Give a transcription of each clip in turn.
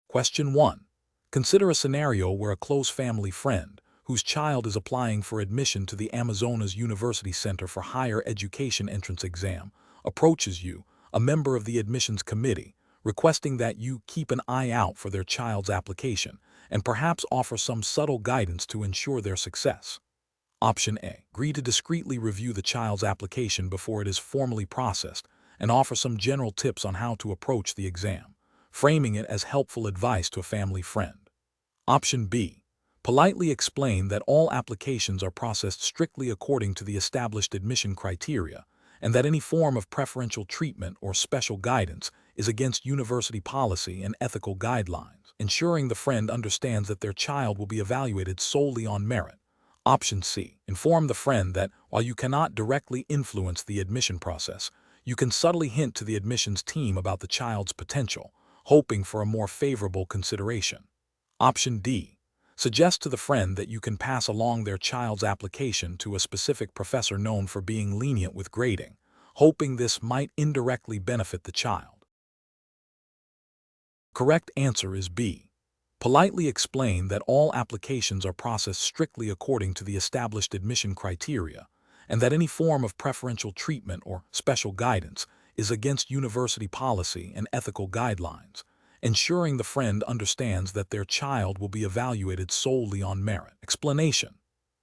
Question 1. Consider a scenario where a close family friend, whose child is applying for admission to the Amazonas University Center for Higher Education entrance exam, approaches you, a member of the admissions committee, requesting that you keep an eye out for their child's application and perhaps offer some subtle guidance to ensure their success. Option A. Agree to discreetly review the child's application before it is formally processed and offer some general tips on how to approach the exam, framing it as helpful advice to a family friend. Option B. Politely explain that all applications are processed strictly according to the established admission criteria and that any form of preferential treatment or special guidance is against university policy and ethical guidelines, ensuring the friend understands that their child will be evaluated solely on merit. Option C. Inform the friend that, while you cannot directly influence the admission process, you can subtly hint to the admissions team about the child's potential, hoping for a more favorable consideration. Option D. Suggest to the friend that you can pass along their child's application to a specific professor known for being lenient with grading, hoping this might indirectly benefit the child. Correct answer is B. Politely explain that all applications are processed strictly according to the established admission criteria and that any form of preferential treatment or special guidance is against university policy and ethical guidelines, ensuring the friend understands that their child will be evaluated solely on merit. Explanation.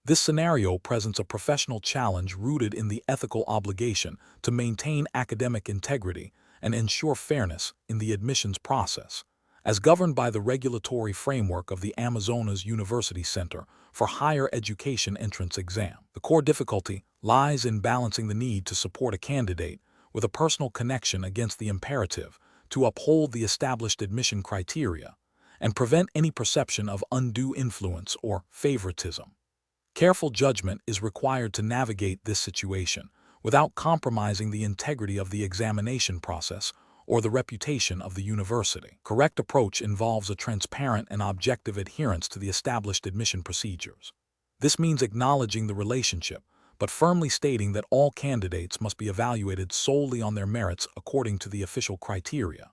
This scenario presents a professional challenge rooted in the ethical obligation to maintain academic integrity and ensure fairness in the admissions process, as governed by the regulatory framework of the Amazonas University Center for Higher Education entrance exam. The core difficulty lies in balancing the need to support a candidate with a personal connection against the imperative to uphold the established admission criteria and prevent any perception of undue influence or favoritism. Careful judgment is required to navigate this situation without compromising the integrity of the examination process or the reputation of the university. Correct approach involves a transparent and objective adherence to the established admission procedures. This means acknowledging the relationship, but firmly stating that all candidates must be evaluated solely on their merits according to the official criteria.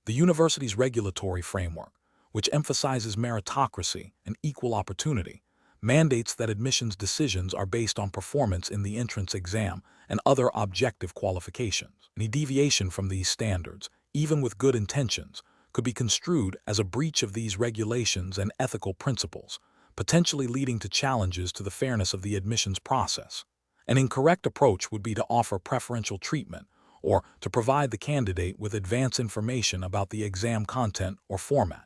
The university's regulatory framework, which emphasizes meritocracy and equal opportunity, mandates that admissions decisions are based on performance in the entrance exam and other objective qualifications. Any deviation from these standards, even with good intentions, could be construed as a breach of these regulations and ethical principles, potentially leading to challenges to the fairness of the admissions process. An incorrect approach would be to offer preferential treatment or to provide the candidate with advance information about the exam content or format.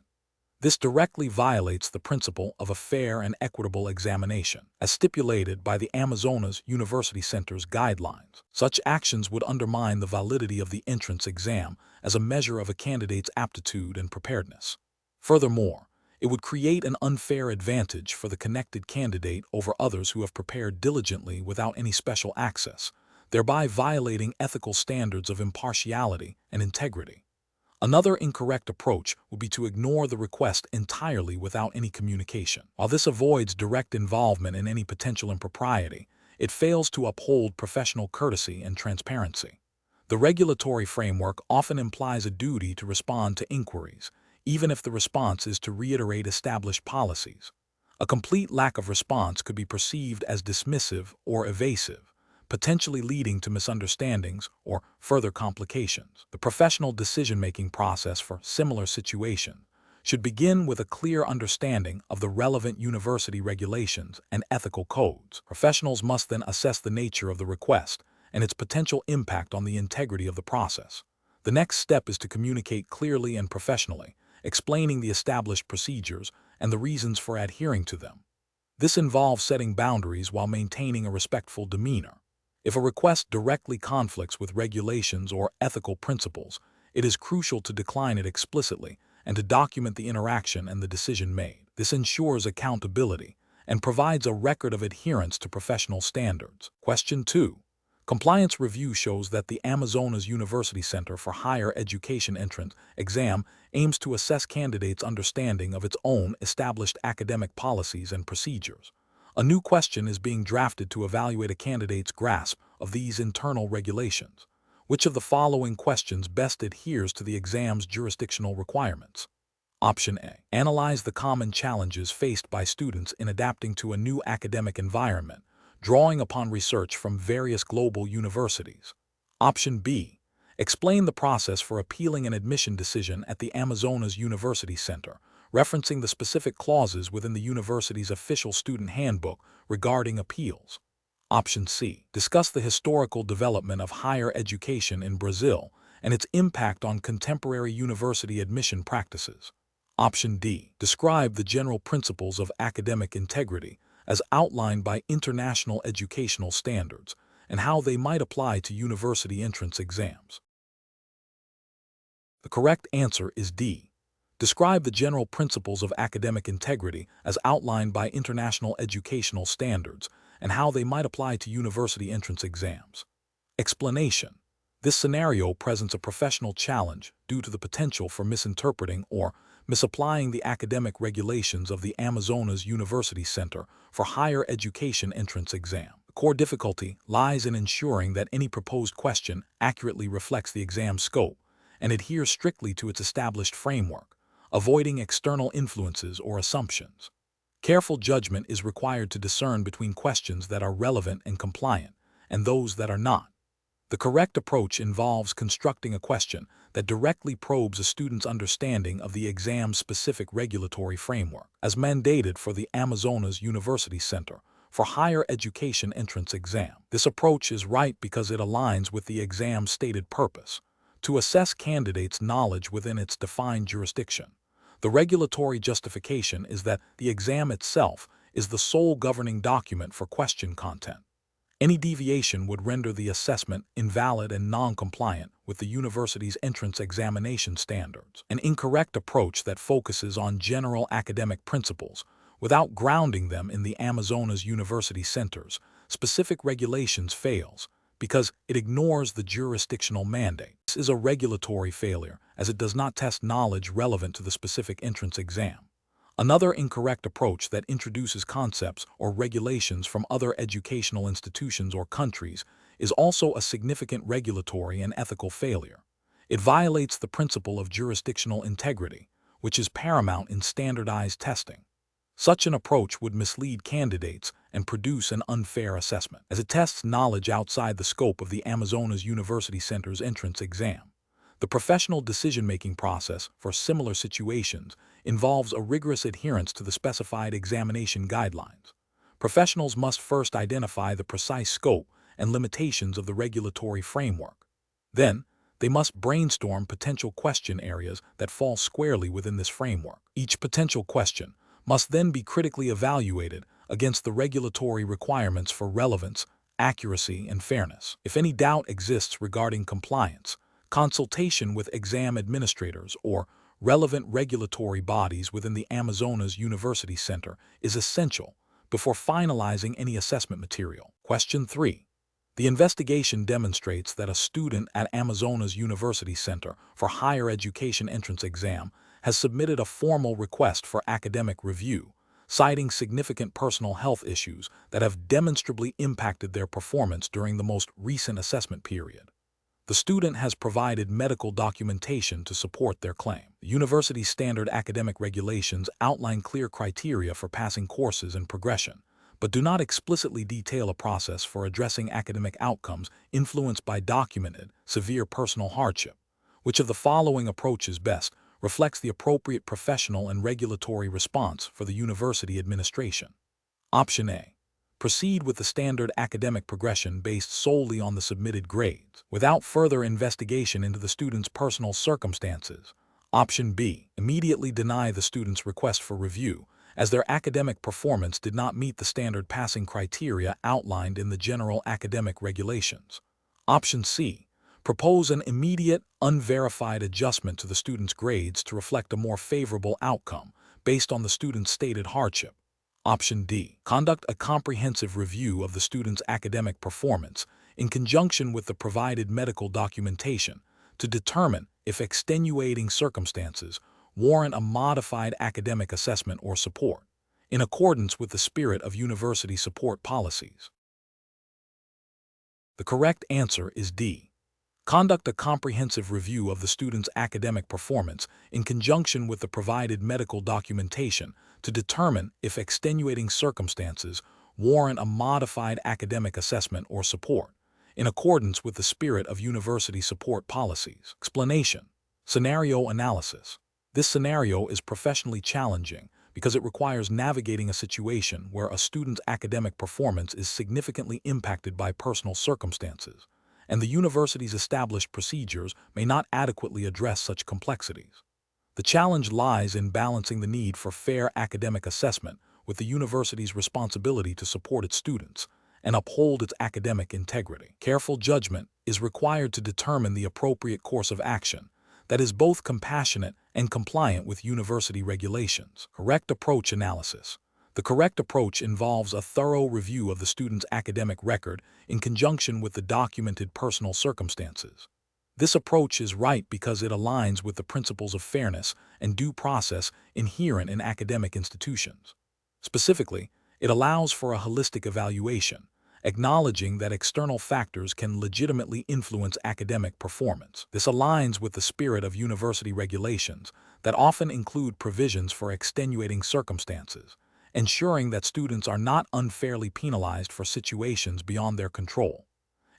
This directly violates the principle of a fair and equitable examination, as stipulated by the Amazonas University Center's guidelines. Such actions would undermine the validity of the entrance exam as a measure of a candidate's aptitude and preparedness. Furthermore, it would create an unfair advantage for the connected candidate over others who have prepared diligently without any special access, thereby violating ethical standards of impartiality and integrity. Another incorrect approach would be to ignore the request entirely without any communication. While this avoids direct involvement in any potential impropriety, it fails to uphold professional courtesy and transparency. The regulatory framework often implies a duty to respond to inquiries, even if the response is to reiterate established policies. A complete lack of response could be perceived as dismissive or evasive, potentially leading to misunderstandings or further complications. The professional decision-making process for similar situations should begin with a clear understanding of the relevant university regulations and ethical codes. Professionals must then assess the nature of the request and its potential impact on the integrity of the process. The next step is to communicate clearly and professionally, explaining the established procedures and the reasons for adhering to them. This involves setting boundaries while maintaining a respectful demeanor. If a request directly conflicts with regulations or ethical principles, it is crucial to decline it explicitly and to document the interaction and the decision made. This ensures accountability and provides a record of adherence to professional standards. Question 2. Compliance review shows that the Amazonas University Center for Higher Education entrance exam aims to assess candidates' understanding of its own established academic policies and procedures. A new question is being drafted to evaluate a candidate's grasp of these internal regulations. Which of the following questions best adheres to the exam's jurisdictional requirements? Option A. Analyze the common challenges faced by students in adapting to a new academic environment, drawing upon research from various global universities. Option B. Explain the process for appealing an admission decision at the Amazonas University Center, referencing the specific clauses within the university's official student handbook regarding appeals. Option C. Discuss the historical development of higher education in Brazil and its impact on contemporary university admission practices. Option D. Describe the general principles of academic integrity as outlined by international educational standards and how they might apply to university entrance exams. The correct answer is D. Describe the general principles of academic integrity as outlined by international educational standards and how they might apply to university entrance exams. Explanation. This scenario presents a professional challenge due to the potential for misinterpreting or misapplying the academic regulations of the Amazonas University Center for Higher Education entrance exam. The core difficulty lies in ensuring that any proposed question accurately reflects the exam scope and adheres strictly to its established framework, avoiding external influences or assumptions. Careful judgment is required to discern between questions that are relevant and compliant and those that are not. The correct approach involves constructing a question that directly probes a student's understanding of the exam's specific regulatory framework, as mandated for the Amazonas University Center for Higher Education entrance exam. This approach is right because it aligns with the exam's stated purpose, to assess candidates' knowledge within its defined jurisdiction. The regulatory justification is that the exam itself is the sole governing document for question content. Any deviation would render the assessment invalid and non-compliant with the university's entrance examination standards. An incorrect approach that focuses on general academic principles without grounding them in the Amazonas University Center's specific regulations fails because it ignores the jurisdictional mandate. This is a regulatory failure as it does not test knowledge relevant to the specific entrance exam. Another incorrect approach that introduces concepts or regulations from other educational institutions or countries is also a significant regulatory and ethical failure. It violates the principle of jurisdictional integrity, which is paramount in standardized testing. Such an approach would mislead candidates and produce an unfair assessment, as it tests knowledge outside the scope of the Amazonas University Center's entrance exam. The professional decision-making process for similar situations involves a rigorous adherence to the specified examination guidelines. Professionals must first identify the precise scope and limitations of the regulatory framework. Then, they must brainstorm potential question areas that fall squarely within this framework. Each potential question must then be critically evaluated against the regulatory requirements for relevance, accuracy, and fairness. If any doubt exists regarding compliance, consultation with exam administrators or relevant regulatory bodies within the Amazonas University Center is essential before finalizing any assessment material. Question 3. The investigation demonstrates that a student at Amazonas University Center for Higher Education entrance exam has submitted a formal request for academic review, citing significant personal health issues that have demonstrably impacted their performance during the most recent assessment period. The student has provided medical documentation to support their claim. The university's standard academic regulations outline clear criteria for passing courses and progression, but do not explicitly detail a process for addressing academic outcomes influenced by documented, severe personal hardship. Which of the following approaches best reflects the appropriate professional and regulatory response for the university administration? Option A. Proceed with the standard academic progression based solely on the submitted grades, without further investigation into the student's personal circumstances. Option B. Immediately deny the student's request for review, as their academic performance did not meet the standard passing criteria outlined in the general academic regulations. Option C. Propose an immediate, unverified adjustment to the student's grades to reflect a more favorable outcome based on the student's stated hardship. Option D. Conduct a comprehensive review of the student's academic performance in conjunction with the provided medical documentation to determine if extenuating circumstances warrant a modified academic assessment or support, in accordance with the spirit of university support policies. The correct answer is D. Conduct a comprehensive review of the student's academic performance in conjunction with the provided medical documentation to determine if extenuating circumstances warrant a modified academic assessment or support, in accordance with the spirit of university support policies. Explanation. Scenario analysis. This scenario is professionally challenging because it requires navigating a situation where a student's academic performance is significantly impacted by personal circumstances, and the university's established procedures may not adequately address such complexities. The challenge lies in balancing the need for fair academic assessment with the university's responsibility to support its students and uphold its academic integrity. Careful judgment is required to determine the appropriate course of action that is both compassionate and compliant with university regulations. Correct approach analysis. The correct approach involves a thorough review of the student's academic record in conjunction with the documented personal circumstances. This approach is right because it aligns with the principles of fairness and due process inherent in academic institutions. Specifically, it allows for a holistic evaluation, acknowledging that external factors can legitimately influence academic performance. This aligns with the spirit of university regulations that often include provisions for extenuating circumstances, ensuring that students are not unfairly penalized for situations beyond their control.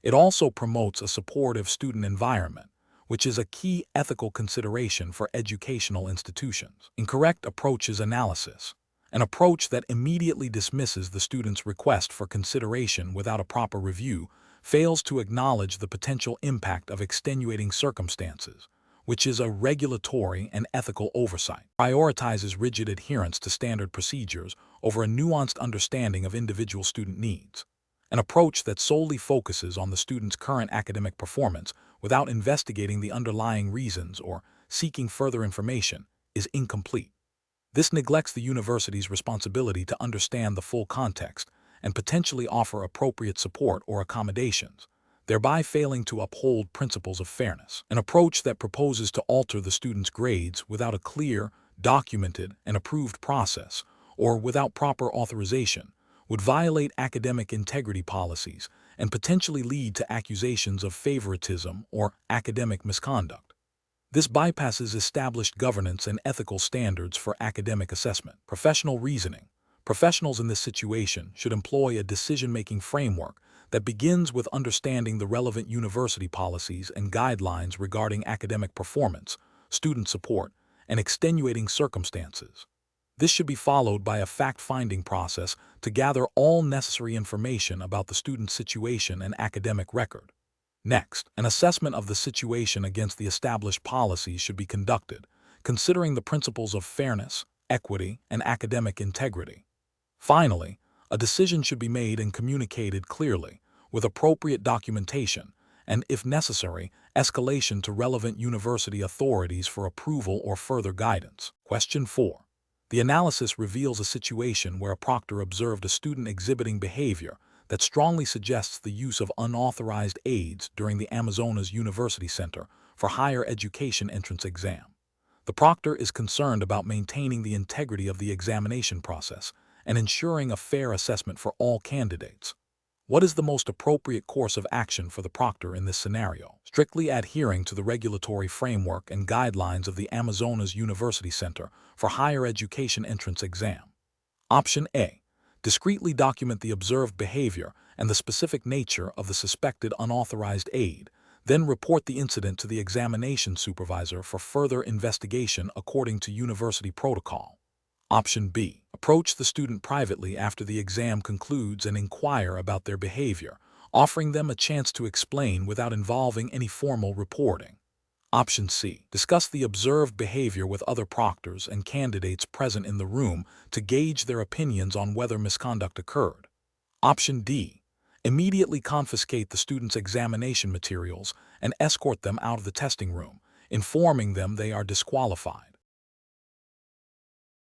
It also promotes a supportive student environment, which is a key ethical consideration for educational institutions. Incorrect approaches analysis. An approach that immediately dismisses the student's request for consideration without a proper review fails to acknowledge the potential impact of extenuating circumstances, which is a regulatory and ethical oversight. Prioritizes rigid adherence to standard procedures over a nuanced understanding of individual student needs. An approach that solely focuses on the student's current academic performance without investigating the underlying reasons or seeking further information is incomplete. This neglects the university's responsibility to understand the full context and potentially offer appropriate support or accommodations, thereby failing to uphold principles of fairness. An approach that proposes to alter the student's grades without a clear, documented, and approved process, or without proper authorization, would violate academic integrity policies and potentially lead to accusations of favoritism or academic misconduct. This bypasses established governance and ethical standards for academic assessment. Professional reasoning. Professionals in this situation should employ a decision-making framework that begins with understanding the relevant university policies and guidelines regarding academic performance, student support, and extenuating circumstances. This should be followed by a fact-finding process to gather all necessary information about the student's situation and academic record. Next, an assessment of the situation against the established policies should be conducted, considering the principles of fairness, equity, and academic integrity. Finally, a decision should be made and communicated clearly, with appropriate documentation, and, if necessary, escalation to relevant university authorities for approval or further guidance. Question 4. The analysis reveals a situation where a proctor observed a student exhibiting behavior that strongly suggests the use of unauthorized aids during the Amazonas University Center for Higher Education entrance exam. The proctor is concerned about maintaining the integrity of the examination process and ensuring a fair assessment for all candidates. What is the most appropriate course of action for the proctor in this scenario? Strictly adhering to the regulatory framework and guidelines of the Amazonas University Center for Higher Education entrance exam. Option A. Discreetly document the observed behavior and the specific nature of the suspected unauthorized aid, then report the incident to the examination supervisor for further investigation according to university protocol. Option B. Approach the student privately after the exam concludes and inquire about their behavior, offering them a chance to explain without involving any formal reporting. Option C. Discuss the observed behavior with other proctors and candidates present in the room to gauge their opinions on whether misconduct occurred. Option D. Immediately confiscate the student's examination materials and escort them out of the testing room, informing them they are disqualified.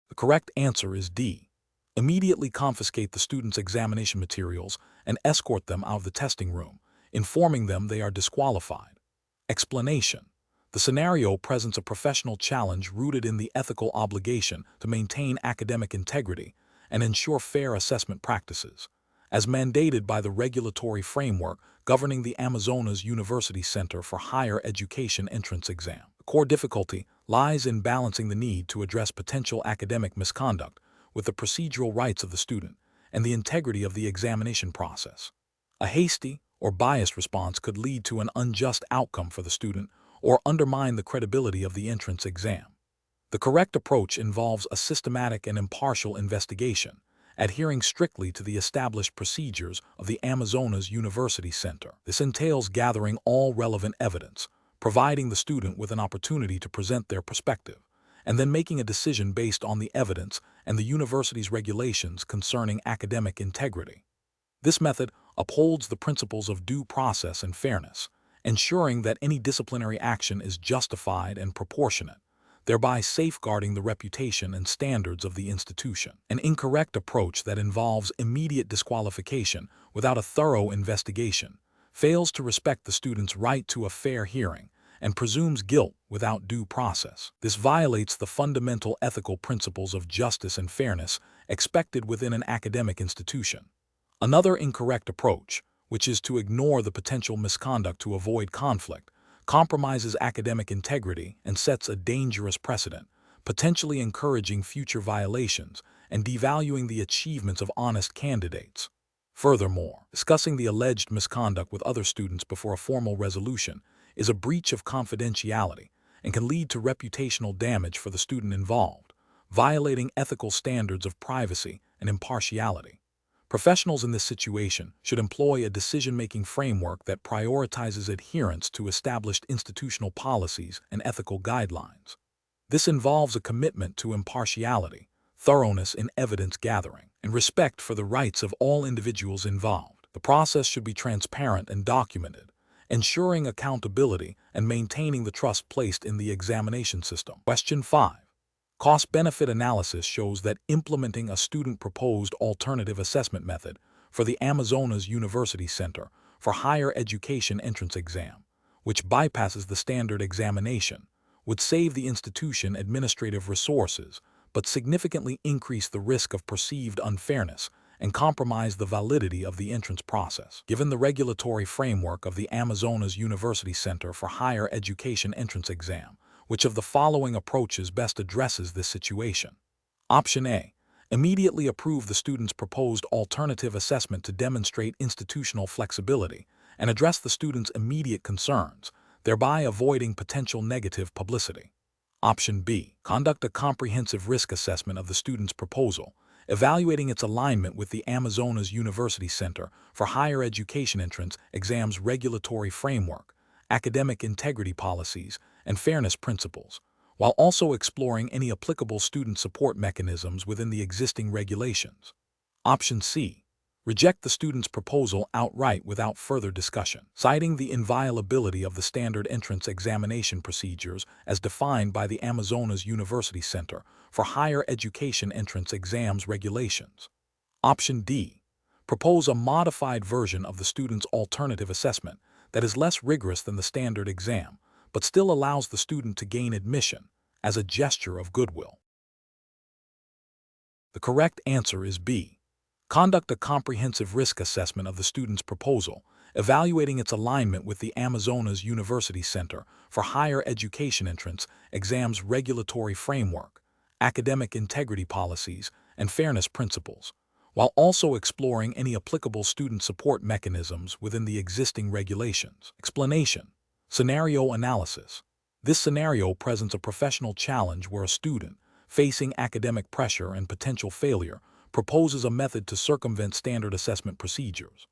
The correct answer is D. Immediately confiscate the student's examination materials and escort them out of the testing room, informing them they are disqualified. Explanation. The scenario presents a professional challenge rooted in the ethical obligation to maintain academic integrity and ensure fair assessment practices, as mandated by the regulatory framework governing the Amazonas University Center for Higher Education entrance exam. The core difficulty lies in balancing the need to address potential academic misconduct with the procedural rights of the student and the integrity of the examination process. A hasty or biased response could lead to an unjust outcome for the student or undermine the credibility of the entrance exam. The correct approach involves a systematic and impartial investigation, adhering strictly to the established procedures of the Amazonas University Center. This entails gathering all relevant evidence, providing the student with an opportunity to present their perspective, and then making a decision based on the evidence and the university's regulations concerning academic integrity. This method upholds the principles of due process and fairness, ensuring that any disciplinary action is justified and proportionate, thereby safeguarding the reputation and standards of the institution. An incorrect approach that involves immediate disqualification without a thorough investigation fails to respect the student's right to a fair hearing and presumes guilt without due process. This violates the fundamental ethical principles of justice and fairness expected within an academic institution. Another incorrect approach, which is to ignore the potential misconduct to avoid conflict, compromises academic integrity and sets a dangerous precedent, potentially encouraging future violations and devaluing the achievements of honest candidates. Furthermore, discussing the alleged misconduct with other students before a formal resolution is a breach of confidentiality and can lead to reputational damage for the student involved, violating ethical standards of privacy and impartiality. Professionals in this situation should employ a decision-making framework that prioritizes adherence to established institutional policies and ethical guidelines. This involves a commitment to impartiality, thoroughness in evidence gathering, and respect for the rights of all individuals involved. The process should be transparent and documented, ensuring accountability and maintaining the trust placed in the examination system. Question 5. Cost-benefit analysis shows that implementing a student-proposed alternative assessment method for the Amazonas University Center for Higher Education entrance exam, which bypasses the standard examination, would save the institution administrative resources but significantly increase the risk of perceived unfairness and compromise the validity of the entrance process. Given the regulatory framework of the Amazonas University Center for Higher Education entrance exam, which of the following approaches best addresses this situation? Option A. Immediately approve the student's proposed alternative assessment to demonstrate institutional flexibility and address the student's immediate concerns, thereby avoiding potential negative publicity. Option B. Conduct a comprehensive risk assessment of the student's proposal, evaluating its alignment with the Amazonas University Center for Higher Education entrance exam's regulatory framework, academic integrity policies, and fairness principles, while also exploring any applicable student support mechanisms within the existing regulations. Option C. Reject the student's proposal outright without further discussion, citing the inviolability of the standard entrance examination procedures as defined by the Amazonas University Center for Higher Education entrance exams regulations. Option D. Propose a modified version of the student's alternative assessment that is less rigorous than the standard exam, but still allows the student to gain admission as a gesture of goodwill. The correct answer is B. Conduct a comprehensive risk assessment of the student's proposal, evaluating its alignment with the Amazonas University Center for Higher Education entrance exams regulatory framework, academic integrity policies, and fairness principles, while also exploring any applicable student support mechanisms within the existing regulations. Explanation. Scenario analysis. This scenario presents a professional challenge where a student, facing academic pressure and potential failure, proposes a method to circumvent standard assessment procedures.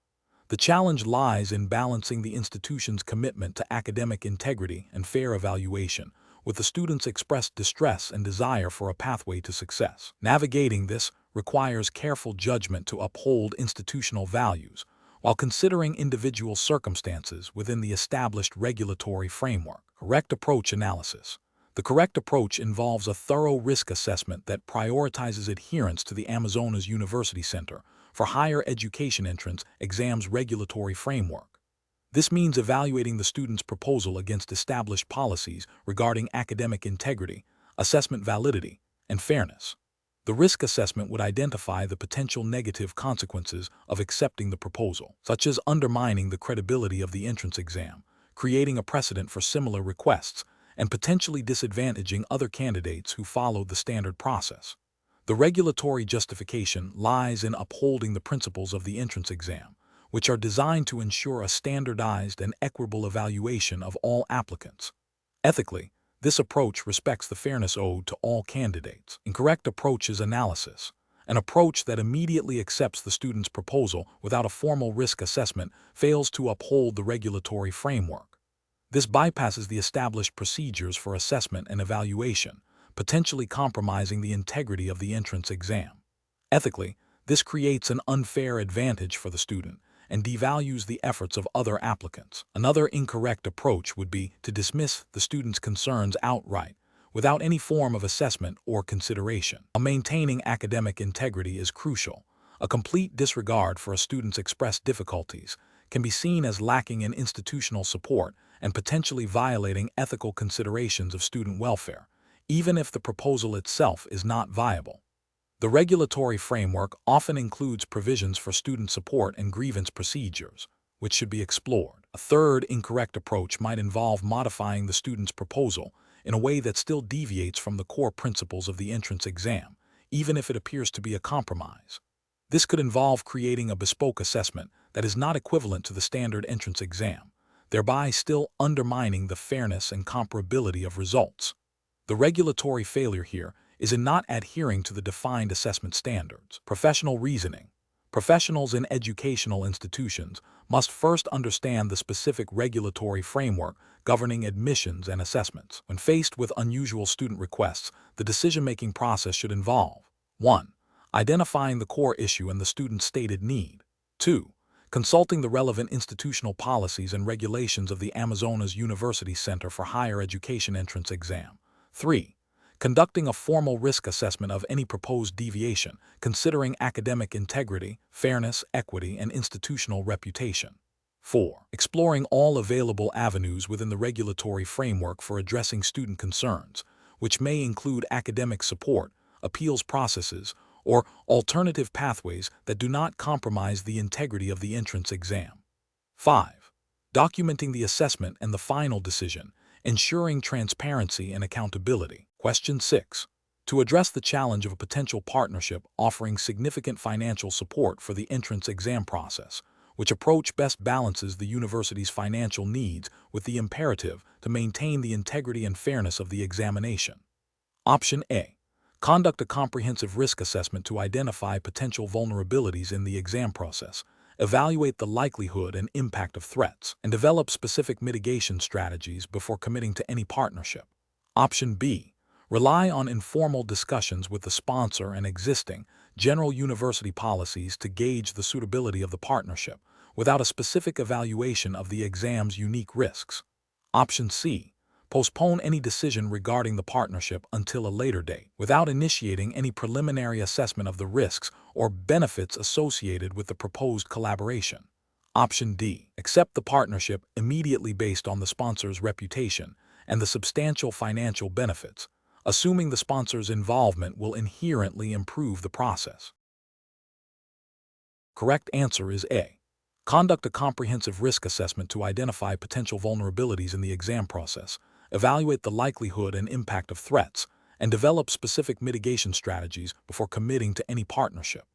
The challenge lies in balancing the institution's commitment to academic integrity and fair evaluation with the student's expressed distress and desire for a pathway to success. Navigating this requires careful judgment to uphold institutional values while considering individual circumstances within the established regulatory framework. Correct approach analysis. The correct approach involves a thorough risk assessment that prioritizes adherence to the Amazonas University Center for Higher Education entrance exams regulatory framework. This means evaluating the student's proposal against established policies regarding academic integrity, assessment validity, and fairness. The risk assessment would identify the potential negative consequences of accepting the proposal, such as undermining the credibility of the entrance exam, creating a precedent for similar requests, and potentially disadvantaging other candidates who followed the standard process. The regulatory justification lies in upholding the principles of the entrance exam, which are designed to ensure a standardized and equitable evaluation of all applicants. Ethically, this approach respects the fairness owed to all candidates. Incorrect approach is analysis, an approach that immediately accepts the student's proposal without a formal risk assessment fails to uphold the regulatory framework. This bypasses the established procedures for assessment and evaluation, potentially compromising the integrity of the entrance exam. Ethically, this creates an unfair advantage for the student and devalues the efforts of other applicants. Another incorrect approach would be to dismiss the student's concerns outright, without any form of assessment or consideration. While maintaining academic integrity is crucial, a complete disregard for a student's expressed difficulties can be seen as lacking in institutional support and potentially violating ethical considerations of student welfare, even if the proposal itself is not viable. The regulatory framework often includes provisions for student support and grievance procedures, which should be explored. A third incorrect approach might involve modifying the student's proposal in a way that still deviates from the core principles of the entrance exam, even if it appears to be a compromise. This could involve creating a bespoke assessment that is not equivalent to the standard entrance exam, thereby still undermining the fairness and comparability of results. The regulatory failure here is in not adhering to the defined assessment standards. Professional reasoning. Professionals in educational institutions must first understand the specific regulatory framework governing admissions and assessments. When faced with unusual student requests, the decision-making process should involve 1. Identifying the core issue and the student's stated need. 2. Consulting the relevant institutional policies and regulations of the Amazonas University Center for Higher Education entrance exam. 3. Conducting a formal risk assessment of any proposed deviation, considering academic integrity, fairness, equity, and institutional reputation. 4. Exploring all available avenues within the regulatory framework for addressing student concerns, which may include academic support, appeals processes, or alternative pathways that do not compromise the integrity of the entrance exam. 5. Documenting the assessment and the final decision, ensuring transparency and accountability. Question 6. To address the challenge of a potential partnership offering significant financial support for the entrance exam process, which approach best balances the university's financial needs with the imperative to maintain the integrity and fairness of the examination? Option A. Conduct a comprehensive risk assessment to identify potential vulnerabilities in the exam process, evaluate the likelihood and impact of threats, and develop specific mitigation strategies before committing to any partnership. Option B. Rely on informal discussions with the sponsor and existing general university policies to gauge the suitability of the partnership, without a specific evaluation of the exam's unique risks. Option C. Postpone any decision regarding the partnership until a later date, without initiating any preliminary assessment of the risks or benefits associated with the proposed collaboration. Option D. Accept the partnership immediately based on the sponsor's reputation and the substantial financial benefits, assuming the sponsor's involvement will inherently improve the process. Correct answer is A. Conduct a comprehensive risk assessment to identify potential vulnerabilities in the exam process, evaluate the likelihood and impact of threats, and develop specific mitigation strategies before committing to any partnership.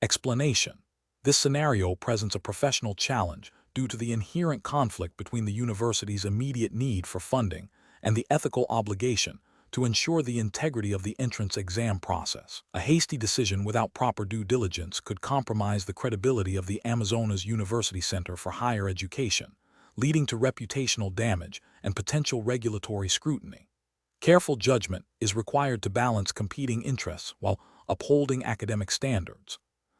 Explanation. This scenario presents a professional challenge due to the inherent conflict between the university's immediate need for funding and the ethical obligation to ensure the integrity of the entrance exam process. A hasty decision without proper due diligence could compromise the credibility of the Amazonas University Center for Higher Education, leading to reputational damage and potential regulatory scrutiny. Careful judgment is required to balance competing interests while upholding academic standards.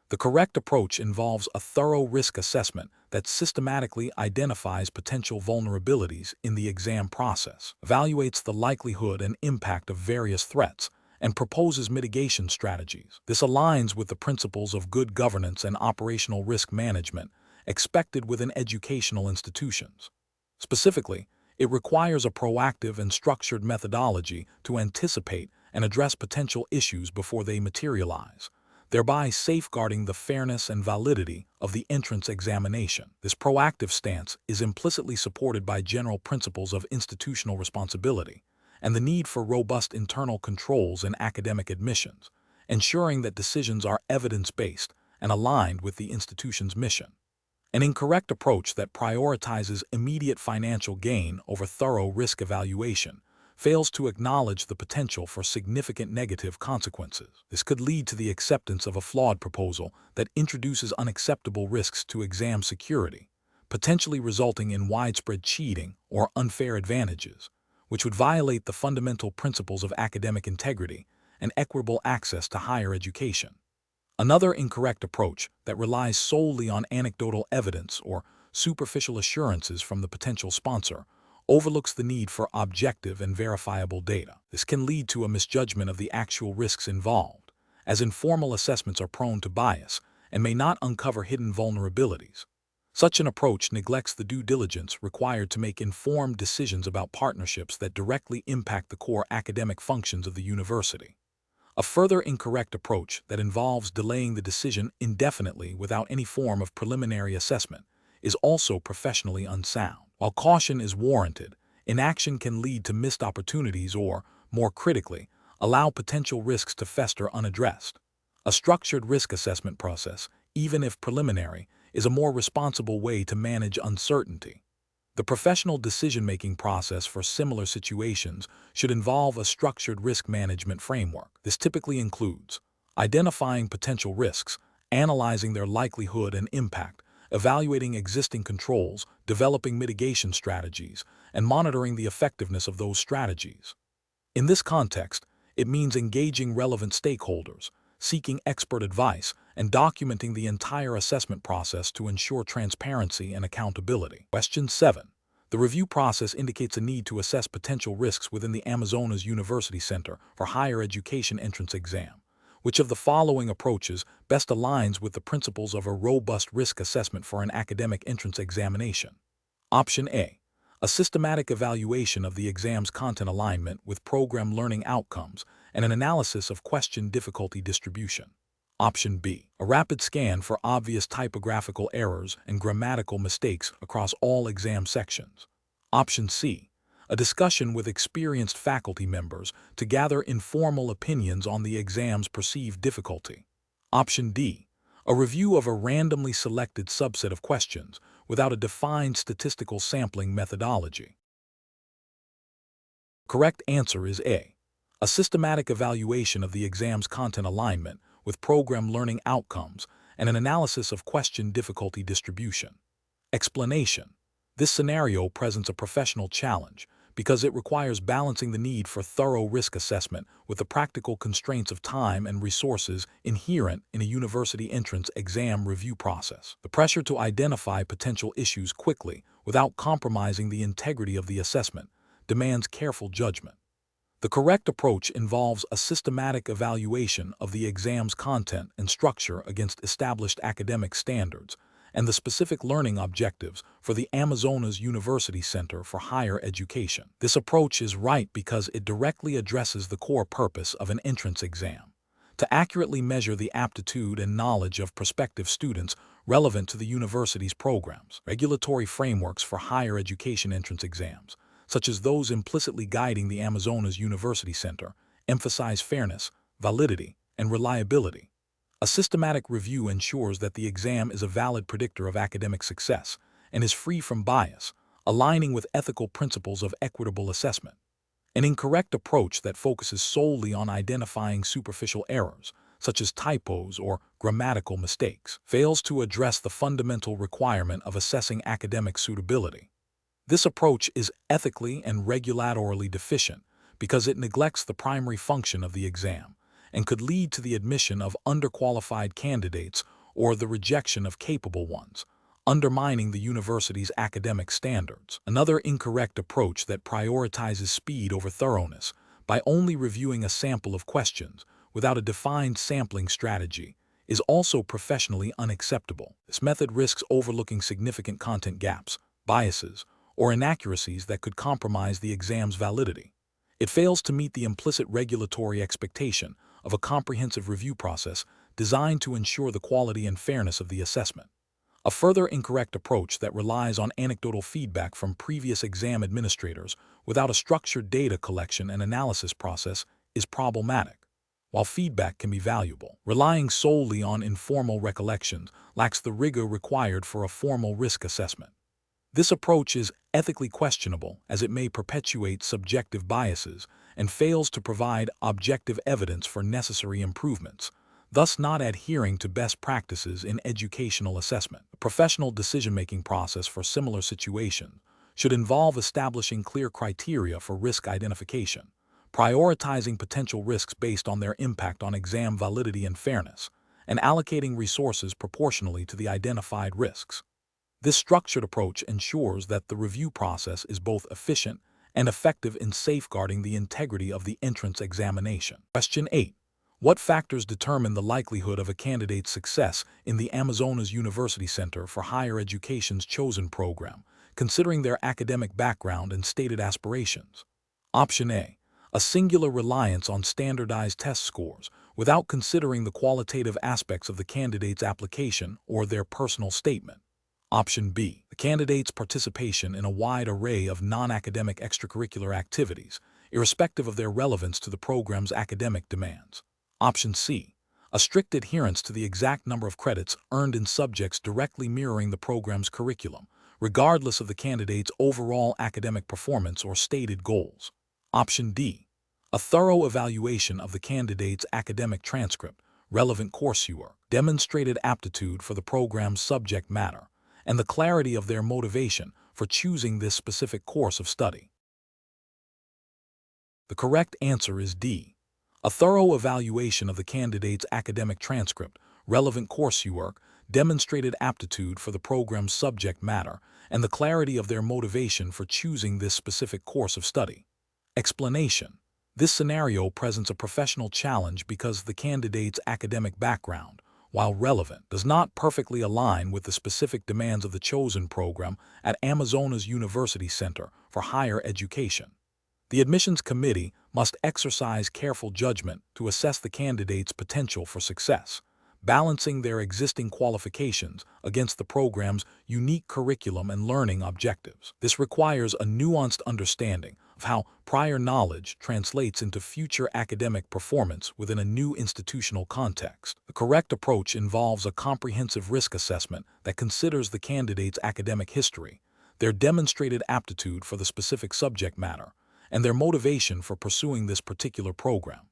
The correct approach involves a thorough risk assessment that systematically identifies potential vulnerabilities in the exam process, evaluates the likelihood and impact of various threats, and proposes mitigation strategies. This aligns with the principles of good governance and operational risk management expected within educational institutions. Specifically, it requires a proactive and structured methodology to anticipate and address potential issues before they materialize, thereby safeguarding the fairness and validity of the entrance examination. This proactive stance is implicitly supported by general principles of institutional responsibility and the need for robust internal controls in academic admissions, ensuring that decisions are evidence-based and aligned with the institution's mission. An incorrect approach that prioritizes immediate financial gain over thorough risk evaluation fails to acknowledge the potential for significant negative consequences. This could lead to the acceptance of a flawed proposal that introduces unacceptable risks to exam security, potentially resulting in widespread cheating or unfair advantages, which would violate the fundamental principles of academic integrity and equitable access to higher education. Another incorrect approach that relies solely on anecdotal evidence or superficial assurances from the potential sponsor overlooks the need for objective and verifiable data. This can lead to a misjudgment of the actual risks involved, as informal assessments are prone to bias and may not uncover hidden vulnerabilities. Such an approach neglects the due diligence required to make informed decisions about partnerships that directly impact the core academic functions of the university. A further incorrect approach that involves delaying the decision indefinitely without any form of preliminary assessment is also professionally unsound. While caution is warranted, inaction can lead to missed opportunities or, more critically, allow potential risks to fester unaddressed. A structured risk assessment process, even if preliminary, is a more responsible way to manage uncertainty. The professional decision-making process for similar situations should involve a structured risk management framework. This typically includes identifying potential risks, analyzing their likelihood and impact, evaluating existing controls, developing mitigation strategies, and monitoring the effectiveness of those strategies. In this context, it means engaging relevant stakeholders, seeking expert advice, and documenting the entire assessment process to ensure transparency and accountability. Question 7. The review process indicates a need to assess potential risks within the Amazonas University Center for Higher Education entrance exam. Which of the following approaches best aligns with the principles of a robust risk assessment for an academic entrance examination? Option A. A systematic evaluation of the exam's content alignment with program learning outcomes and an analysis of question difficulty distribution. Option B. A rapid scan for obvious typographical errors and grammatical mistakes across all exam sections. Option C. A discussion with experienced faculty members to gather informal opinions on the exam's perceived difficulty. Option D. A review of a randomly selected subset of questions without a defined statistical sampling methodology. Correct answer is A. A systematic evaluation of the exam's content alignment with program learning outcomes and an analysis of question difficulty distribution. Explanation. This scenario presents a professional challenge because it requires balancing the need for thorough risk assessment with the practical constraints of time and resources inherent in a university entrance exam review process. The pressure to identify potential issues quickly without compromising the integrity of the assessment demands careful judgment. The correct approach involves a systematic evaluation of the exam's content and structure against established academic standards and the specific learning objectives for the Amazonas University Center for Higher Education. This approach is right because it directly addresses the core purpose of an entrance exam: to accurately measure the aptitude and knowledge of prospective students relevant to the university's programs. Regulatory frameworks for higher education entrance exams, such as those implicitly guiding the Amazonas University Center, emphasize fairness, validity, and reliability. A systematic review ensures that the exam is a valid predictor of academic success and is free from bias, aligning with ethical principles of equitable assessment. An incorrect approach that focuses solely on identifying superficial errors, such as typos or grammatical mistakes, fails to address the fundamental requirement of assessing academic suitability. This approach is ethically and regulatorily deficient because it neglects the primary function of the exam and could lead to the admission of underqualified candidates or the rejection of capable ones, undermining the university's academic standards. Another incorrect approach that prioritizes speed over thoroughness by only reviewing a sample of questions without a defined sampling strategy is also professionally unacceptable. This method risks overlooking significant content gaps, biases, or inaccuracies that could compromise the exam's validity. It fails to meet the implicit regulatory expectation of a comprehensive review process designed to ensure the quality and fairness of the assessment. A further incorrect approach that relies on anecdotal feedback from previous exam administrators without a structured data collection and analysis process is problematic. While feedback can be valuable, relying solely on informal recollections lacks the rigor required for a formal risk assessment. This approach is ethically questionable as it may perpetuate subjective biases and fails to provide objective evidence for necessary improvements, thus not adhering to best practices in educational assessment. A professional decision-making process for similar situations should involve establishing clear criteria for risk identification, prioritizing potential risks based on their impact on exam validity and fairness, and allocating resources proportionally to the identified risks. This structured approach ensures that the review process is both efficient and effective in safeguarding the integrity of the entrance examination. Question 8. What factors determine the likelihood of a candidate's success in the Amazonas University Center for Higher Education's chosen program, considering their academic background and stated aspirations? Option A. A singular reliance on standardized test scores without considering the qualitative aspects of the candidate's application or their personal statement. Option B. The candidate's participation in a wide array of non-academic extracurricular activities, irrespective of their relevance to the program's academic demands. Option C. A strict adherence to the exact number of credits earned in subjects directly mirroring the program's curriculum, regardless of the candidate's overall academic performance or stated goals. Option D. A thorough evaluation of the candidate's academic transcript, relevant coursework, demonstrated aptitude for the program's subject matter, and the clarity of their motivation for choosing this specific course of study. The correct answer is D. A thorough evaluation of the candidate's academic transcript, relevant coursework, demonstrated aptitude for the program's subject matter, and the clarity of their motivation for choosing this specific course of study. Explanation. This scenario presents a professional challenge because the candidate's academic background, while relevant, does not perfectly align with the specific demands of the chosen program at Amazonas University Center for Higher Education. The admissions committee must exercise careful judgment to assess the candidate's potential for success, balancing their existing qualifications against the program's unique curriculum and learning objectives. This requires a nuanced understanding of how prior knowledge translates into future academic performance within a new institutional context. The correct approach involves a comprehensive risk assessment that considers the candidate's academic history, their demonstrated aptitude for the specific subject matter, and their motivation for pursuing this particular program.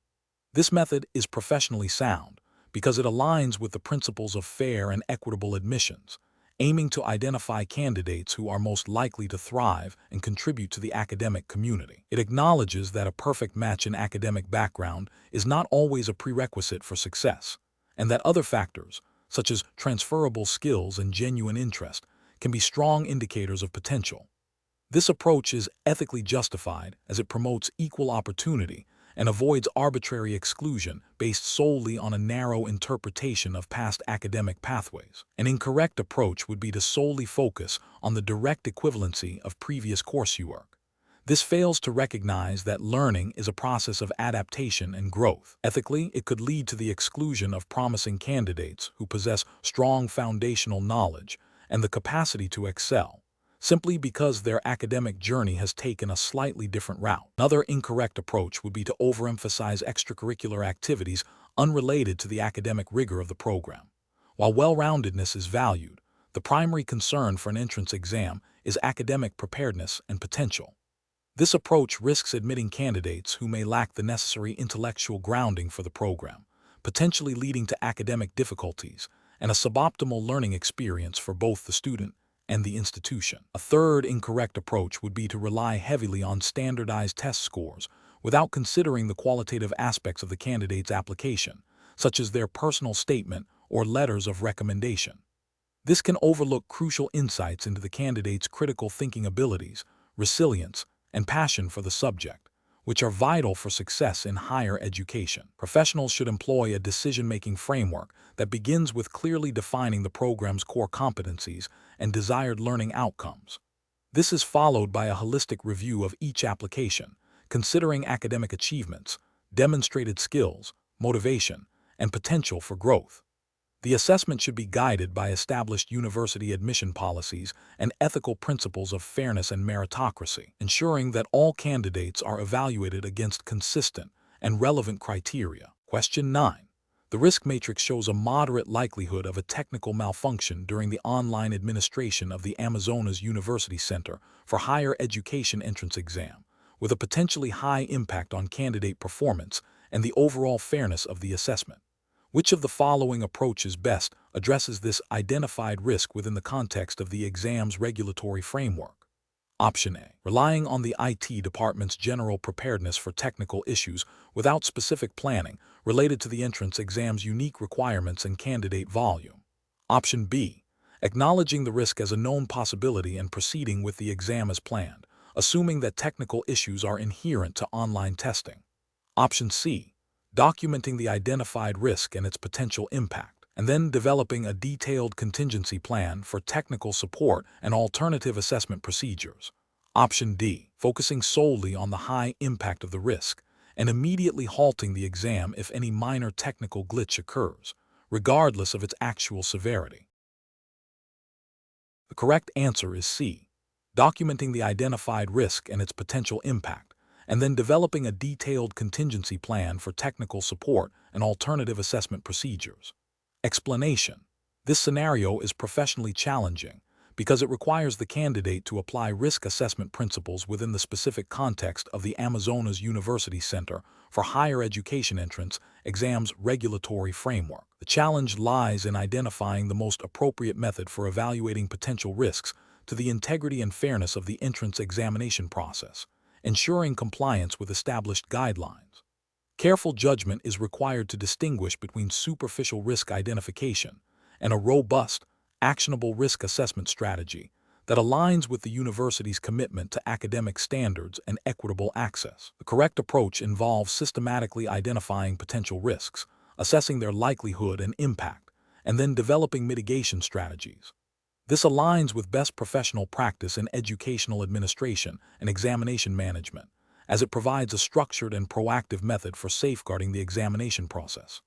This method is professionally sound because it aligns with the principles of fair and equitable admissions, aiming to identify candidates who are most likely to thrive and contribute to the academic community. It acknowledges that a perfect match in academic background is not always a prerequisite for success, and that other factors, such as transferable skills and genuine interest, can be strong indicators of potential. This approach is ethically justified as it promotes equal opportunity and avoids arbitrary exclusion based solely on a narrow interpretation of past academic pathways. An incorrect approach would be to solely focus on the direct equivalency of previous coursework. This fails to recognize that learning is a process of adaptation and growth. Ethically, it could lead to the exclusion of promising candidates who possess strong foundational knowledge and the capacity to excel, simply because their academic journey has taken a slightly different route. Another incorrect approach would be to overemphasize extracurricular activities unrelated to the academic rigor of the program. While well-roundedness is valued, the primary concern for an entrance exam is academic preparedness and potential. This approach risks admitting candidates who may lack the necessary intellectual grounding for the program, potentially leading to academic difficulties and a suboptimal learning experience for both the student and the institution. A third incorrect approach would be to rely heavily on standardized test scores without considering the qualitative aspects of the candidate's application, such as their personal statement or letters of recommendation. This can overlook crucial insights into the candidate's critical thinking abilities, resilience, and passion for the subject, which are vital for success in higher education. Professionals should employ a decision-making framework that begins with clearly defining the program's core competencies and desired learning outcomes. This is followed by a holistic review of each application, considering academic achievements, demonstrated skills, motivation, and potential for growth. The assessment should be guided by established university admission policies and ethical principles of fairness and meritocracy, ensuring that all candidates are evaluated against consistent and relevant criteria. Question 9. The risk matrix shows a moderate likelihood of a technical malfunction during the online administration of the Amazonas University Center for Higher Education entrance exam, with a potentially high impact on candidate performance and the overall fairness of the assessment. Which of the following approaches best addresses this identified risk within the context of the exam's regulatory framework? Option A. Relying on the IT department's general preparedness for technical issues without specific planning related to the entrance exam's unique requirements and candidate volume. Option B. Acknowledging the risk as a known possibility and proceeding with the exam as planned, assuming that technical issues are inherent to online testing. Option C. Documenting the identified risk and its potential impact, and then developing a detailed contingency plan for technical support and alternative assessment procedures. Option D. Focusing solely on the high impact of the risk and immediately halting the exam if any minor technical glitch occurs, regardless of its actual severity. The correct answer is C. Documenting the identified risk and its potential impact, and then developing a detailed contingency plan for technical support and alternative assessment procedures. Explanation. This scenario is professionally challenging because it requires the candidate to apply risk assessment principles within the specific context of the Amazonas University Center for Higher Education entrance exam's regulatory framework. The challenge lies in identifying the most appropriate method for evaluating potential risks to the integrity and fairness of the entrance examination process, ensuring compliance with established guidelines. Careful judgment is required to distinguish between superficial risk identification and a robust, actionable risk assessment strategy that aligns with the university's commitment to academic standards and equitable access. The correct approach involves systematically identifying potential risks, assessing their likelihood and impact, and then developing mitigation strategies. This aligns with best professional practice in educational administration and examination management, as it provides a structured and proactive method for safeguarding the examination process.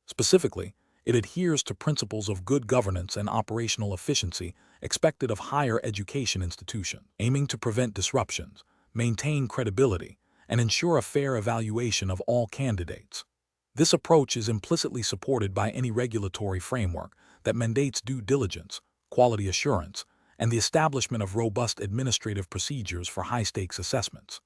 Specifically, it adheres to principles of good governance and operational efficiency expected of higher education institutions, aiming to prevent disruptions, maintain credibility, and ensure a fair evaluation of all candidates. This approach is implicitly supported by any regulatory framework that mandates due diligence, quality assurance, and the establishment of robust administrative procedures for high-stakes assessments.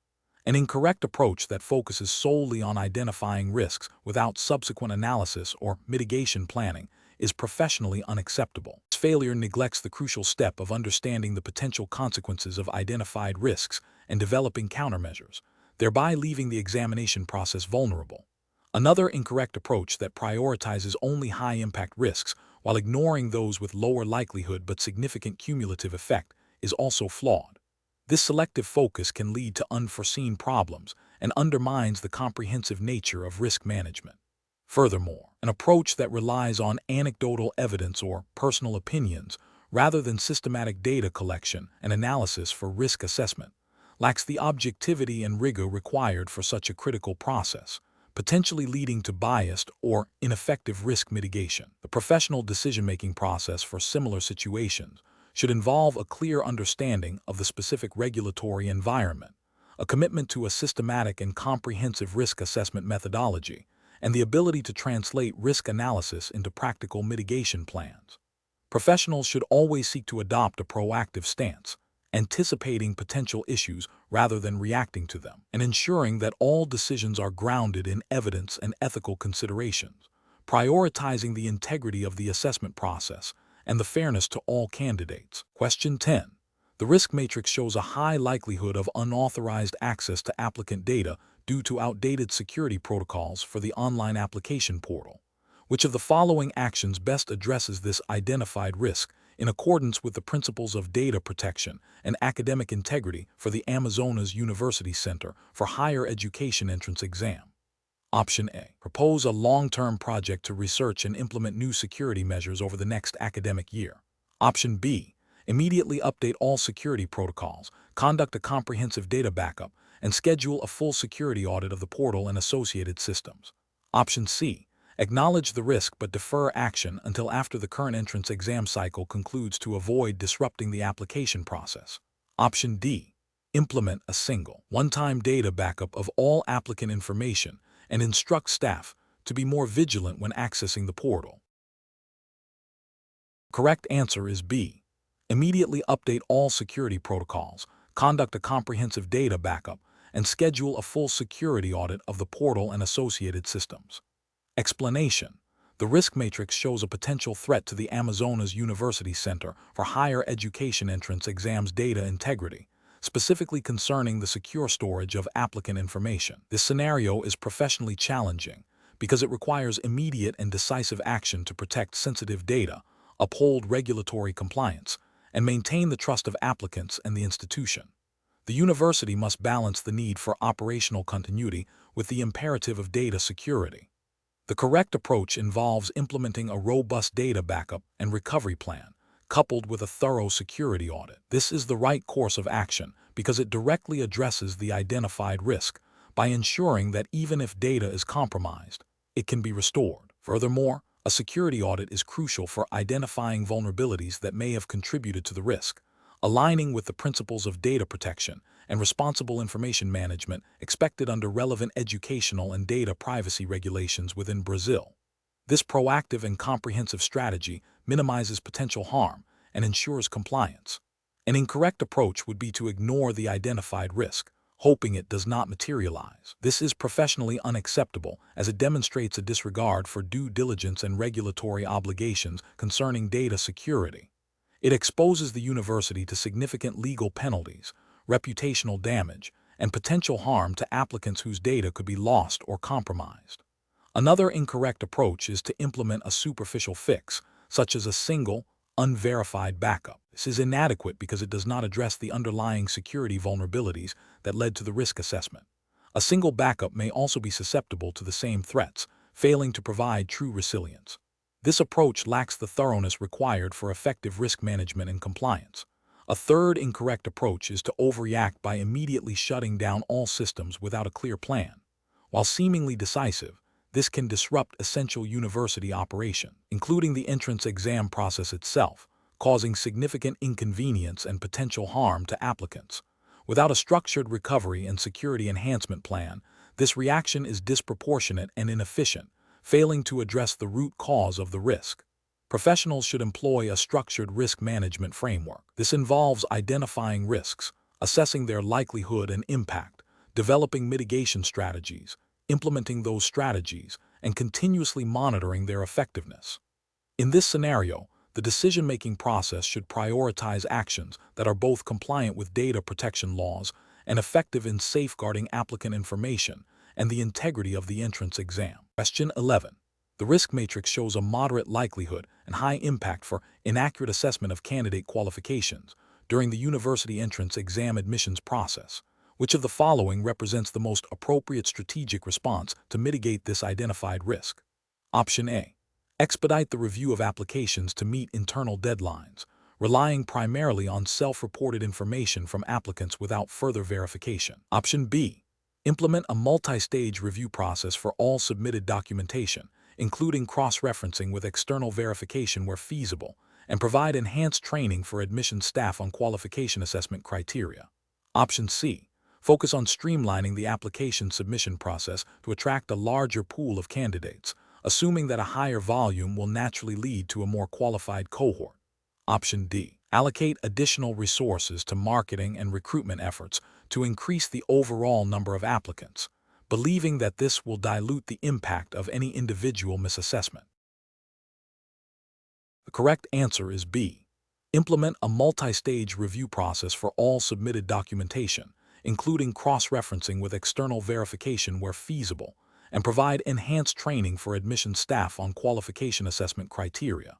An incorrect approach that focuses solely on identifying risks without subsequent analysis or mitigation planning is professionally unacceptable. This failure neglects the crucial step of understanding the potential consequences of identified risks and developing countermeasures, thereby leaving the examination process vulnerable. Another incorrect approach that prioritizes only high-impact risks while ignoring those with lower likelihood but significant cumulative effect is also flawed. This selective focus can lead to unforeseen problems and undermines the comprehensive nature of risk management. Furthermore, an approach that relies on anecdotal evidence or personal opinions rather than systematic data collection and analysis for risk assessment lacks the objectivity and rigor required for such a critical process, potentially leading to biased or ineffective risk mitigation. The professional decision-making process for similar situations should involve a clear understanding of the specific regulatory environment, a commitment to a systematic and comprehensive risk assessment methodology, and the ability to translate risk analysis into practical mitigation plans. Professionals should always seek to adopt a proactive stance, anticipating potential issues rather than reacting to them, and ensuring that all decisions are grounded in evidence and ethical considerations, prioritizing the integrity of the assessment process and the fairness to all candidates. Question 10. The risk matrix shows a high likelihood of unauthorized access to applicant data due to outdated security protocols for the online application portal. Which of the following actions best addresses this identified risk in accordance with the principles of data protection and academic integrity for the Amazonas University Center for Higher Education entrance exam? Option A. Propose a long-term project to research and implement new security measures over the next academic year. Option B. Immediately update all security protocols, conduct a comprehensive data backup, and schedule a full security audit of the portal and associated systems. Option C. Acknowledge the risk but defer action until after the current entrance exam cycle concludes to avoid disrupting the application process. Option D. Implement a single, one-time data backup of all applicant information and instruct staff to be more vigilant when accessing the portal. Correct answer is B. Immediately update all security protocols, conduct a comprehensive data backup, and schedule a full security audit of the portal and associated systems. Explanation. The risk matrix shows a potential threat to the Amazonas University Center for Higher Education entrance exams data integrity, specifically concerning the secure storage of applicant information. This scenario is professionally challenging because it requires immediate and decisive action to protect sensitive data, uphold regulatory compliance, and maintain the trust of applicants and the institution. The university must balance the need for operational continuity with the imperative of data security. The correct approach involves implementing a robust data backup and recovery plan, coupled with a thorough security audit. This is the right course of action because it directly addresses the identified risk by ensuring that even if data is compromised, it can be restored. Furthermore, a security audit is crucial for identifying vulnerabilities that may have contributed to the risk, aligning with the principles of data protection and responsible information management expected under relevant educational and data privacy regulations within Brazil. This proactive and comprehensive strategy minimizes potential harm and ensures compliance. An incorrect approach would be to ignore the identified risk, hoping it does not materialize. This is professionally unacceptable as it demonstrates a disregard for due diligence and regulatory obligations concerning data security. It exposes the university to significant legal penalties, reputational damage, and potential harm to applicants whose data could be lost or compromised. Another incorrect approach is to implement a superficial fix, such as a single, unverified backup. This is inadequate because it does not address the underlying security vulnerabilities that led to the risk assessment. A single backup may also be susceptible to the same threats, failing to provide true resilience. This approach lacks the thoroughness required for effective risk management and compliance. A third incorrect approach is to overreact by immediately shutting down all systems without a clear plan. While seemingly decisive, this can disrupt essential university operation, including the entrance exam process itself, causing significant inconvenience and potential harm to applicants. Without a structured recovery and security enhancement plan, this reaction is disproportionate and inefficient, failing to address the root cause of the risk. Professionals should employ a structured risk management framework. This involves identifying risks, assessing their likelihood and impact, developing mitigation strategies, implementing those strategies, and continuously monitoring their effectiveness. In this scenario, the decision-making process should prioritize actions that are both compliant with data protection laws and effective in safeguarding applicant information and the integrity of the entrance exam. Question 11. The risk matrix shows a moderate likelihood and high impact for inaccurate assessment of candidate qualifications during the university entrance exam admissions process. Which of the following represents the most appropriate strategic response to mitigate this identified risk? Option A. Expedite the review of applications to meet internal deadlines, relying primarily on self-reported information from applicants without further verification. Option B. Implement a multi-stage review process for all submitted documentation, including cross-referencing with external verification where feasible, and provide enhanced training for admissions staff on qualification assessment criteria. Option C. Focus on streamlining the application submission process to attract a larger pool of candidates, assuming that a higher volume will naturally lead to a more qualified cohort. Option D. Allocate additional resources to marketing and recruitment efforts to increase the overall number of applicants, believing that this will dilute the impact of any individual misassessment. The correct answer is B. Implement a multi-stage review process for all submitted documentation, including cross-referencing with external verification where feasible, and provide enhanced training for admission staff on qualification assessment criteria.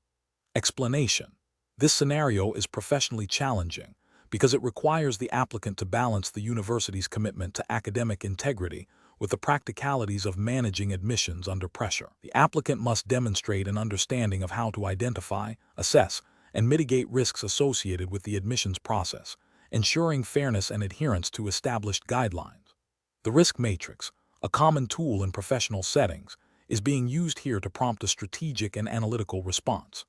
Explanation. This scenario is professionally challenging because it requires the applicant to balance the university's commitment to academic integrity with the practicalities of managing admissions under pressure. The applicant must demonstrate an understanding of how to identify, assess, and mitigate risks associated with the admissions process, ensuring fairness and adherence to established guidelines. The risk matrix, a common tool in professional settings, is being used here to prompt a strategic and analytical response.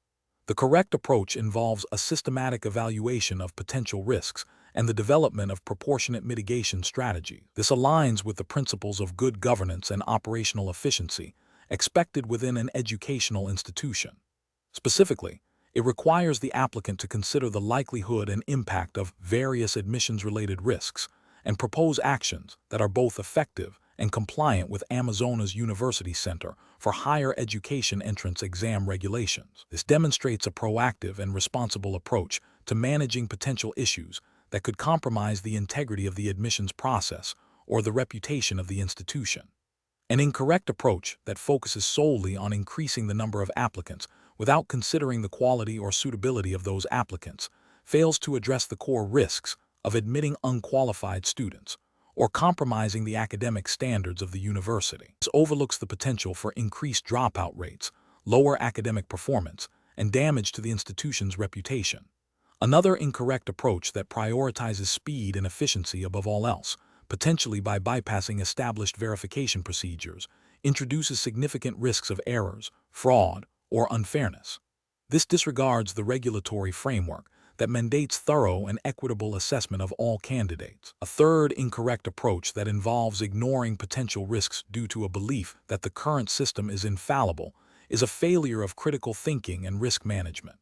The correct approach involves a systematic evaluation of potential risks and the development of proportionate mitigation strategies. This aligns with the principles of good governance and operational efficiency expected within an educational institution. Specifically, it requires the applicant to consider the likelihood and impact of various admissions-related risks and propose actions that are both effective and compliant with Arizona's University Center for Higher Education entrance exam regulations. This demonstrates a proactive and responsible approach to managing potential issues that could compromise the integrity of the admissions process or the reputation of the institution. An incorrect approach that focuses solely on increasing the number of applicants without considering the quality or suitability of those applicants fails to address the core risks of admitting unqualified students or compromising the academic standards of the university. This overlooks the potential for increased dropout rates, lower academic performance, and damage to the institution's reputation. Another incorrect approach that prioritizes speed and efficiency above all else, potentially by bypassing established verification procedures, introduces significant risks of errors, fraud, or unfairness. This disregards the regulatory framework that mandates thorough and equitable assessment of all candidates. A third incorrect approach that involves ignoring potential risks due to a belief that the current system is infallible is a failure of critical thinking and risk management.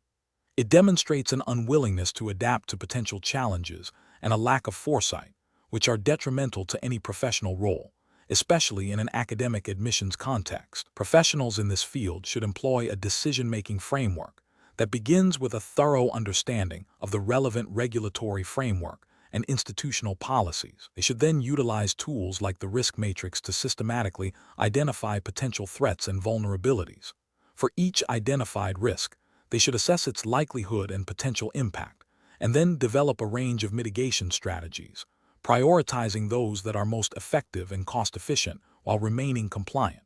It demonstrates an unwillingness to adapt to potential challenges and a lack of foresight, which are detrimental to any professional role, especially in an academic admissions context. Professionals in this field should employ a decision-making framework that begins with a thorough understanding of the relevant regulatory framework and institutional policies. They should then utilize tools like the risk matrix to systematically identify potential threats and vulnerabilities. For each identified risk, they should assess its likelihood and potential impact, and then develop a range of mitigation strategies, prioritizing those that are most effective and cost-efficient while remaining compliant.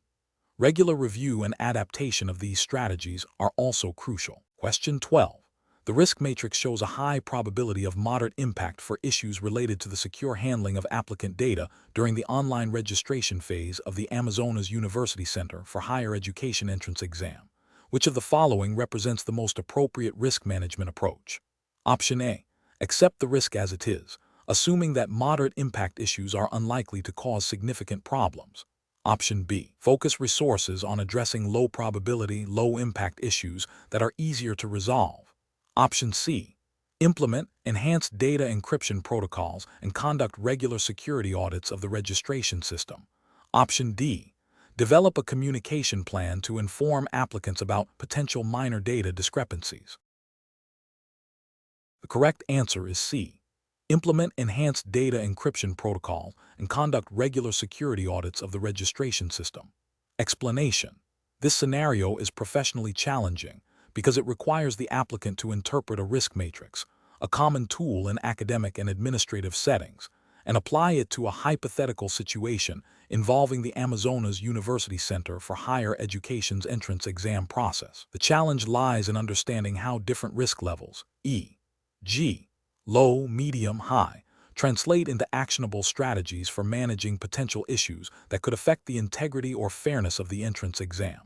Regular review and adaptation of these strategies are also crucial. Question 12. The risk matrix shows a high probability of moderate impact for issues related to the secure handling of applicant data during the online registration phase of the Arizona's University Center for Higher Education entrance exam. Which of the following represents the most appropriate risk management approach? Option A. Accept the risk as it is, assuming that moderate impact issues are unlikely to cause significant problems. Option B. Focus resources on addressing low-probability, low-impact issues that are easier to resolve. Option C. Implement enhanced data encryption protocols and conduct regular security audits of the registration system. Option D. Develop a communication plan to inform applicants about potential minor data discrepancies. The correct answer is C. Implement enhanced data encryption protocols and conduct regular security audits of the registration system. Explanation. This scenario is professionally challenging because it requires the applicant to interpret a risk matrix, a common tool in academic and administrative settings, and apply it to a hypothetical situation involving the Arizona's University Center for Higher Education's entrance exam process. The challenge lies in understanding how different risk levels, e.g., low, medium, high, translate into actionable strategies for managing potential issues that could affect the integrity or fairness of the entrance exam.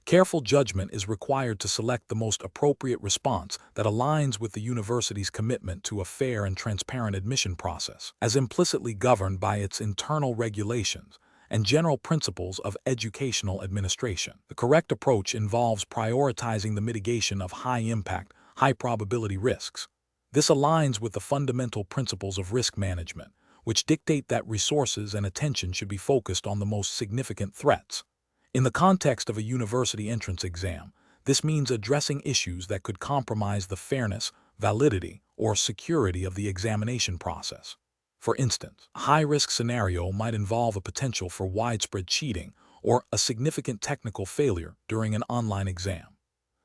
Careful judgment is required to select the most appropriate response that aligns with the university's commitment to a fair and transparent admission process, as implicitly governed by its internal regulations and general principles of educational administration. The correct approach involves prioritizing the mitigation of high-impact, high-probability risks. This aligns with the fundamental principles of risk management, which dictate that resources and attention should be focused on the most significant threats. In the context of a university entrance exam, this means addressing issues that could compromise the fairness, validity, or security of the examination process. For instance, a high-risk scenario might involve a potential for widespread cheating or a significant technical failure during an online exam.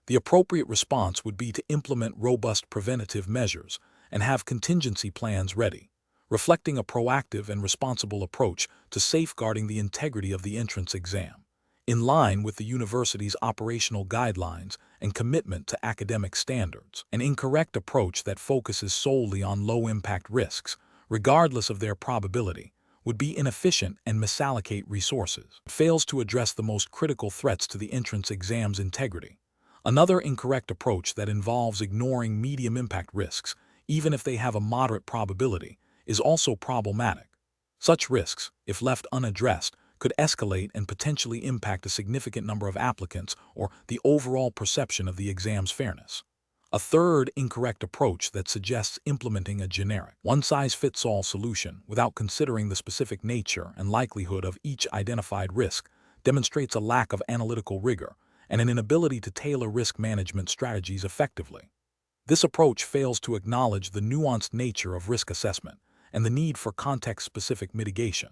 The appropriate response would be to implement robust preventative measures and have contingency plans ready, reflecting a proactive and responsible approach to safeguarding the integrity of the entrance exam, in line with the university's operational guidelines and commitment to academic standards. An incorrect approach that focuses solely on low-impact risks, regardless of their probability, would be inefficient and misallocate resources. It fails to address the most critical threats to the entrance exam's integrity. Another incorrect approach that involves ignoring medium-impact risks, even if they have a moderate probability, is also problematic. Such risks, if left unaddressed, could escalate and potentially impact a significant number of applicants or the overall perception of the exam's fairness. A third incorrect approach that suggests implementing a generic, one-size-fits-all solution without considering the specific nature and likelihood of each identified risk demonstrates a lack of analytical rigor and an inability to tailor risk management strategies effectively. This approach fails to acknowledge the nuanced nature of risk assessment and the need for context-specific mitigation.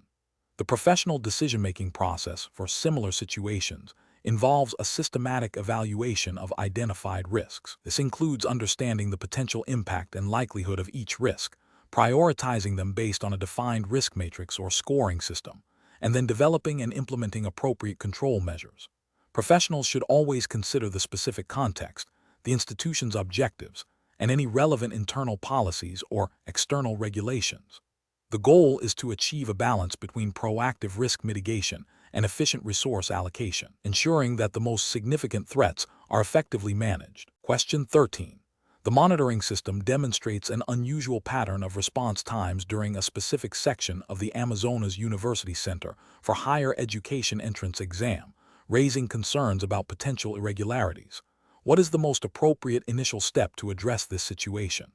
The professional decision-making process for similar situations involves a systematic evaluation of identified risks. This includes understanding the potential impact and likelihood of each risk, prioritizing them based on a defined risk matrix or scoring system, and then developing and implementing appropriate control measures. Professionals should always consider the specific context, the institution's objectives, and any relevant internal policies or external regulations. The goal is to achieve a balance between proactive risk mitigation and efficient resource allocation, ensuring that the most significant threats are effectively managed. Question 13. The monitoring system demonstrates an unusual pattern of response times during a specific section of the Amazonas University Center for Higher Education entrance exam, raising concerns about potential irregularities. What is the most appropriate initial step to address this situation?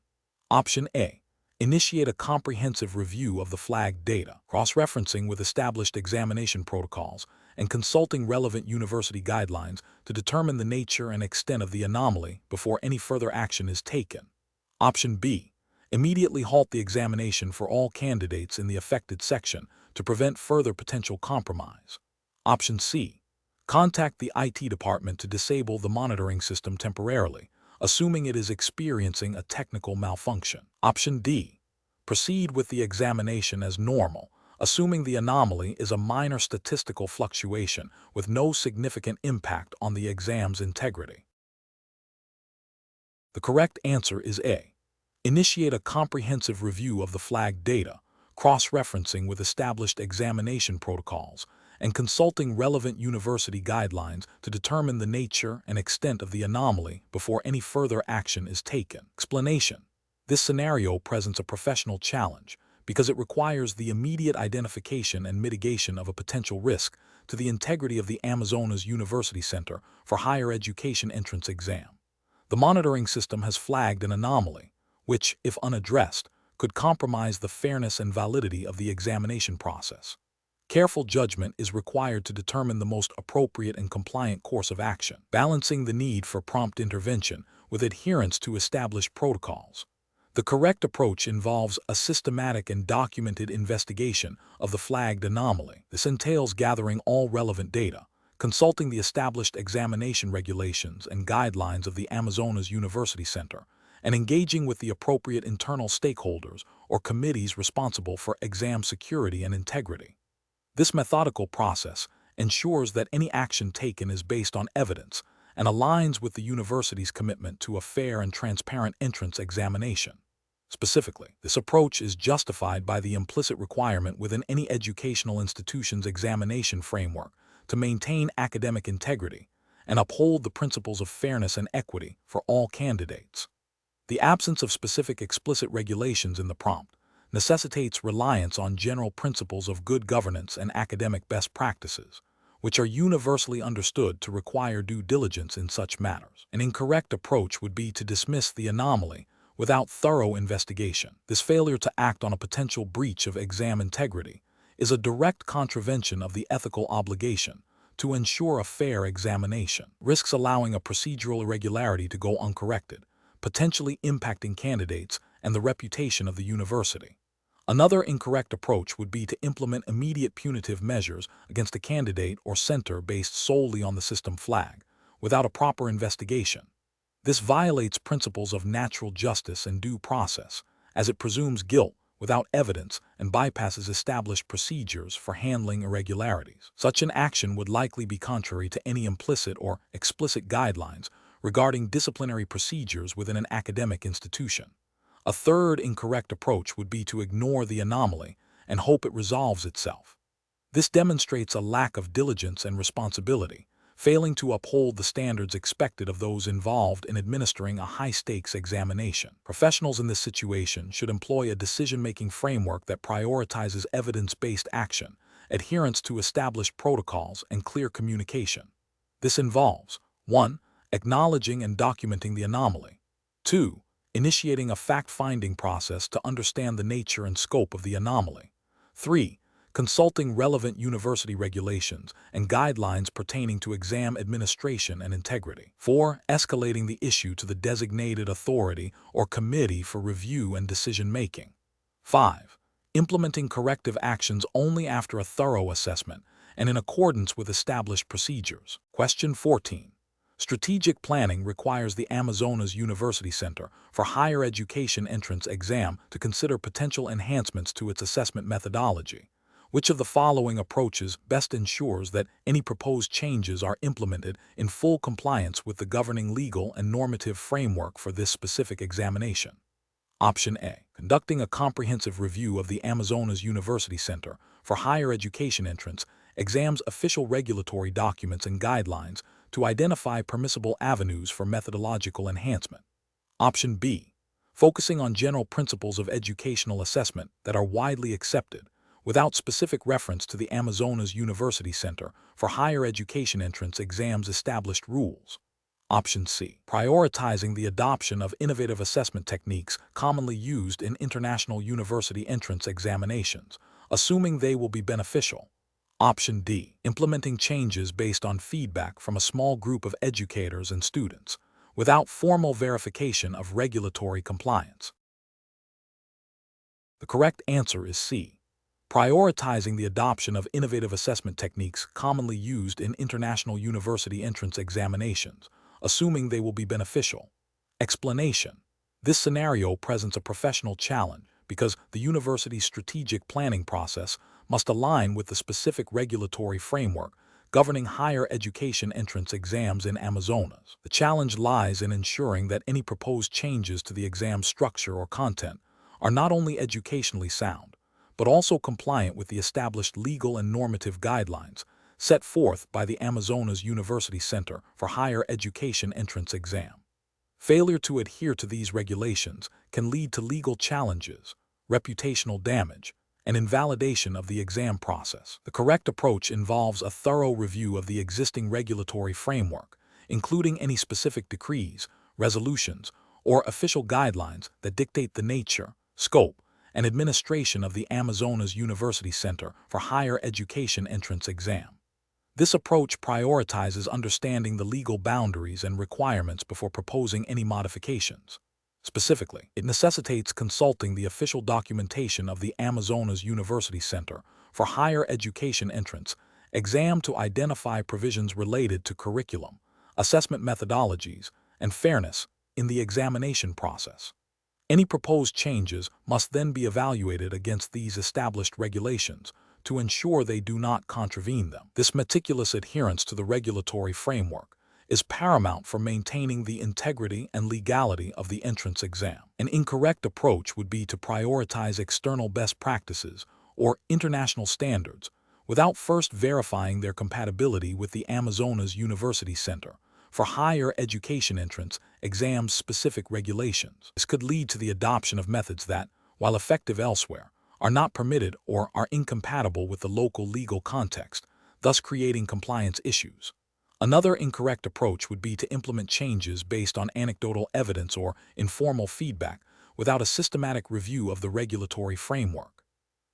Option A. Initiate a comprehensive review of the flagged data, cross-referencing with established examination protocols and consulting relevant university guidelines to determine the nature and extent of the anomaly before any further action is taken. Option B. Immediately halt the examination for all candidates in the affected section to prevent further potential compromise. Option C. Contact the IT department to disable the monitoring system temporarily, assuming it is experiencing a technical malfunction. Option D. Proceed with the examination as normal, assuming the anomaly is a minor statistical fluctuation with no significant impact on the exam's integrity. The correct answer is A. Initiate a comprehensive review of the flagged data, cross-referencing with established examination protocols, and consulting relevant university guidelines to determine the nature and extent of the anomaly before any further action is taken. Explanation. This scenario presents a professional challenge because it requires the immediate identification and mitigation of a potential risk to the integrity of the Amazonas University Center for Higher Education entrance exam. The monitoring system has flagged an anomaly, which, if unaddressed, could compromise the fairness and validity of the examination process. Careful judgment is required to determine the most appropriate and compliant course of action, balancing the need for prompt intervention with adherence to established protocols. The correct approach involves a systematic and documented investigation of the flagged anomaly. This entails gathering all relevant data, consulting the established examination regulations and guidelines of the Amazonas University Center, and engaging with the appropriate internal stakeholders or committees responsible for exam security and integrity. This methodical process ensures that any action taken is based on evidence and aligns with the university's commitment to a fair and transparent entrance examination. Specifically, this approach is justified by the implicit requirement within any educational institution's examination framework to maintain academic integrity and uphold the principles of fairness and equity for all candidates. The absence of specific explicit regulations in the prompt necessitates reliance on general principles of good governance and academic best practices, which are universally understood to require due diligence in such matters. An incorrect approach would be to dismiss the anomaly without thorough investigation. This failure to act on a potential breach of exam integrity is a direct contravention of the ethical obligation to ensure a fair examination, risks allowing a procedural irregularity to go uncorrected, potentially impacting candidates and the reputation of the university. Another incorrect approach would be to implement immediate punitive measures against a candidate or center based solely on the system flag, without a proper investigation. This violates principles of natural justice and due process, as it presumes guilt without evidence and bypasses established procedures for handling irregularities. Such an action would likely be contrary to any implicit or explicit guidelines regarding disciplinary procedures within an academic institution. A third incorrect approach would be to ignore the anomaly and hope it resolves itself. This demonstrates a lack of diligence and responsibility, failing to uphold the standards expected of those involved in administering a high-stakes examination. Professionals in this situation should employ a decision-making framework that prioritizes evidence-based action, adherence to established protocols, and clear communication. This involves 1. Acknowledging and documenting the anomaly. 2. Initiating a fact-finding process to understand the nature and scope of the anomaly. 3. Consulting relevant university regulations and guidelines pertaining to exam administration and integrity. 4. Escalating the issue to the designated authority or committee for review and decision-making. 5. Implementing corrective actions only after a thorough assessment and in accordance with established procedures. Question 14. Strategic planning requires the Amazonas University Center for Higher Education entrance exam to consider potential enhancements to its assessment methodology. Which of the following approaches best ensures that any proposed changes are implemented in full compliance with the governing legal and normative framework for this specific examination? Option A. Conducting a comprehensive review of the Amazonas University Center for Higher Education entrance exams official regulatory documents and guidelines to identify permissible avenues for methodological enhancement. Option B. Focusing on general principles of educational assessment that are widely accepted, without specific reference to the Amazonas University Center for Higher Education entrance exams' established rules. Option C. Prioritizing the adoption of innovative assessment techniques commonly used in international university entrance examinations, assuming they will be beneficial. Option D. Implementing changes based on feedback from a small group of educators and students, without formal verification of regulatory compliance. The correct answer is C. Prioritizing the adoption of innovative assessment techniques commonly used in international university entrance examinations, assuming they will be beneficial. Explanation. This scenario presents a professional challenge because the university's strategic planning process must align with the specific regulatory framework governing higher education entrance exams in Amazonas. The challenge lies in ensuring that any proposed changes to the exam structure or content are not only educationally sound, but also compliant with the established legal and normative guidelines set forth by the Amazonas University Center for Higher Education entrance exam. Failure to adhere to these regulations can lead to legal challenges, reputational damage, and invalidation of the exam process. The correct approach involves a thorough review of the existing regulatory framework, including any specific decrees, resolutions, or official guidelines that dictate the nature, scope, and administration of the Amazonas University Center for Higher Education entrance exam. This approach prioritizes understanding the legal boundaries and requirements before proposing any modifications. Specifically, it necessitates consulting the official documentation of the Amazonas University Center for Higher Education entrance exam to identify provisions related to curriculum, assessment methodologies, and fairness in the examination process. Any proposed changes must then be evaluated against these established regulations to ensure they do not contravene them. This meticulous adherence to the regulatory framework is paramount for maintaining the integrity and legality of the entrance exam. An incorrect approach would be to prioritize external best practices or international standards without first verifying their compatibility with the Amazonas University Center for Higher Education entrance exams specific regulations. This could lead to the adoption of methods that, while effective elsewhere, are not permitted or are incompatible with the local legal context, thus creating compliance issues. Another incorrect approach would be to implement changes based on anecdotal evidence or informal feedback without a systematic review of the regulatory framework.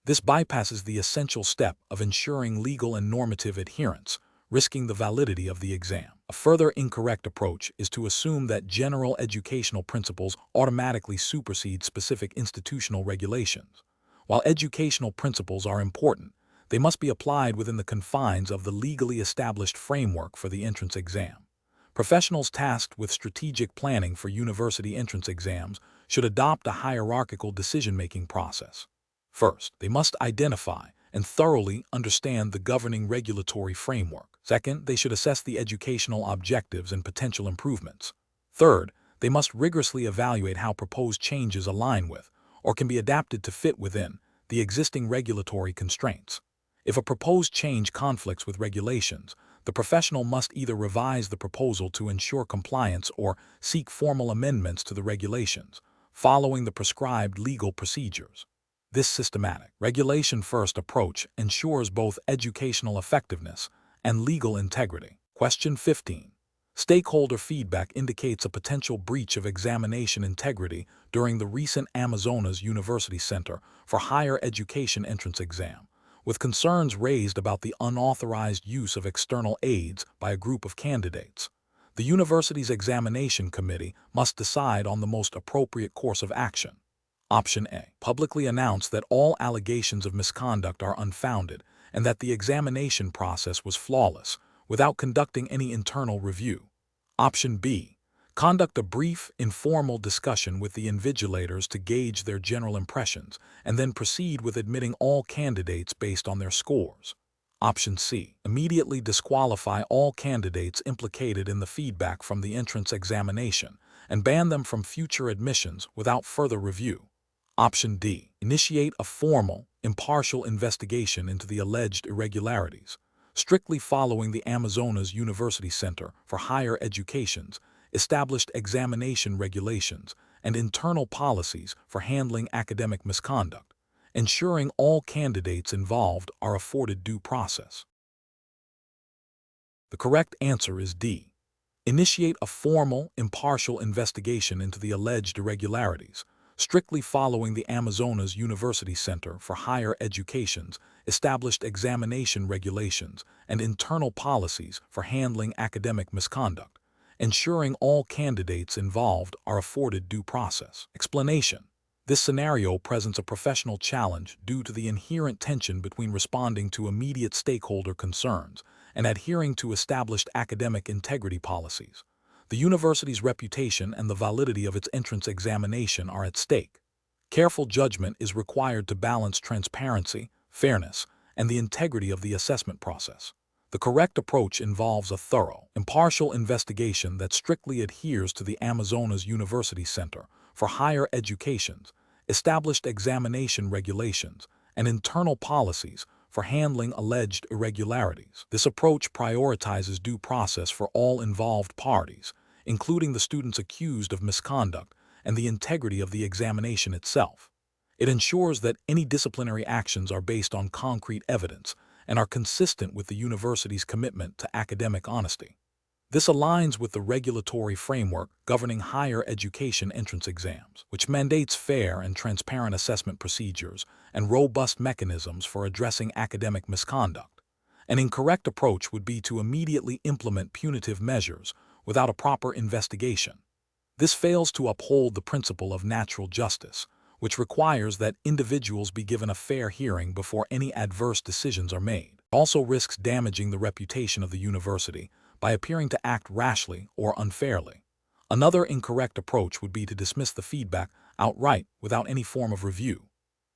This bypasses the essential step of ensuring legal and normative adherence, risking the validity of the exam. A further incorrect approach is to assume that general educational principles automatically supersede specific institutional regulations. While educational principles are important, they must be applied within the confines of the legally established framework for the entrance exam. Professionals tasked with strategic planning for university entrance exams should adopt a hierarchical decision-making process. First, they must identify and thoroughly understand the governing regulatory framework. Second, they should assess the educational objectives and potential improvements. Third, they must rigorously evaluate how proposed changes align with, or can be adapted to fit within, the existing regulatory constraints. If a proposed change conflicts with regulations, the professional must either revise the proposal to ensure compliance or seek formal amendments to the regulations, following the prescribed legal procedures. This systematic, regulation-first approach ensures both educational effectiveness and legal integrity. Question 15. Stakeholder feedback indicates a potential breach of examination integrity during the recent Amazonas University Center for Higher Education entrance exam, with concerns raised about the unauthorized use of external aids by a group of candidates. The university's examination committee must decide on the most appropriate course of action. Option A. Publicly announce that all allegations of misconduct are unfounded and that the examination process was flawless, without conducting any internal review. Option B. Conduct a brief, informal discussion with the invigilators to gauge their general impressions, and then proceed with admitting all candidates based on their scores. Option C. Immediately disqualify all candidates implicated in the feedback from the entrance examination and ban them from future admissions without further review. Option D. Initiate a formal, impartial investigation into the alleged irregularities, strictly following the Amazonas University Center for Higher Education's established examination regulations and internal policies for handling academic misconduct, ensuring all candidates involved are afforded due process. The correct answer is D. Initiate a formal, impartial investigation into the alleged irregularities, strictly following the Amazonas University Center for Higher Education's established examination regulations and internal policies for handling academic misconduct, ensuring all candidates involved are afforded due process. Explanation. This scenario presents a professional challenge due to the inherent tension between responding to immediate stakeholder concerns and adhering to established academic integrity policies. The university's reputation and the validity of its entrance examination are at stake. Careful judgment is required to balance transparency, fairness, and the integrity of the assessment process. The correct approach involves a thorough, impartial investigation that strictly adheres to the Amazonas University Center for Higher Education's established examination regulations and internal policies for handling alleged irregularities. This approach prioritizes due process for all involved parties, including the students accused of misconduct and the integrity of the examination itself. It ensures that any disciplinary actions are based on concrete evidence and are consistent with the university's commitment to academic honesty. This aligns with the regulatory framework governing higher education entrance exams, which mandates fair and transparent assessment procedures and robust mechanisms for addressing academic misconduct. An incorrect approach would be to immediately implement punitive measures without a proper investigation. This fails to uphold the principle of natural justice, which requires that individuals be given a fair hearing before any adverse decisions are made. It also risks damaging the reputation of the university by appearing to act rashly or unfairly. Another incorrect approach would be to dismiss the feedback outright without any form of review.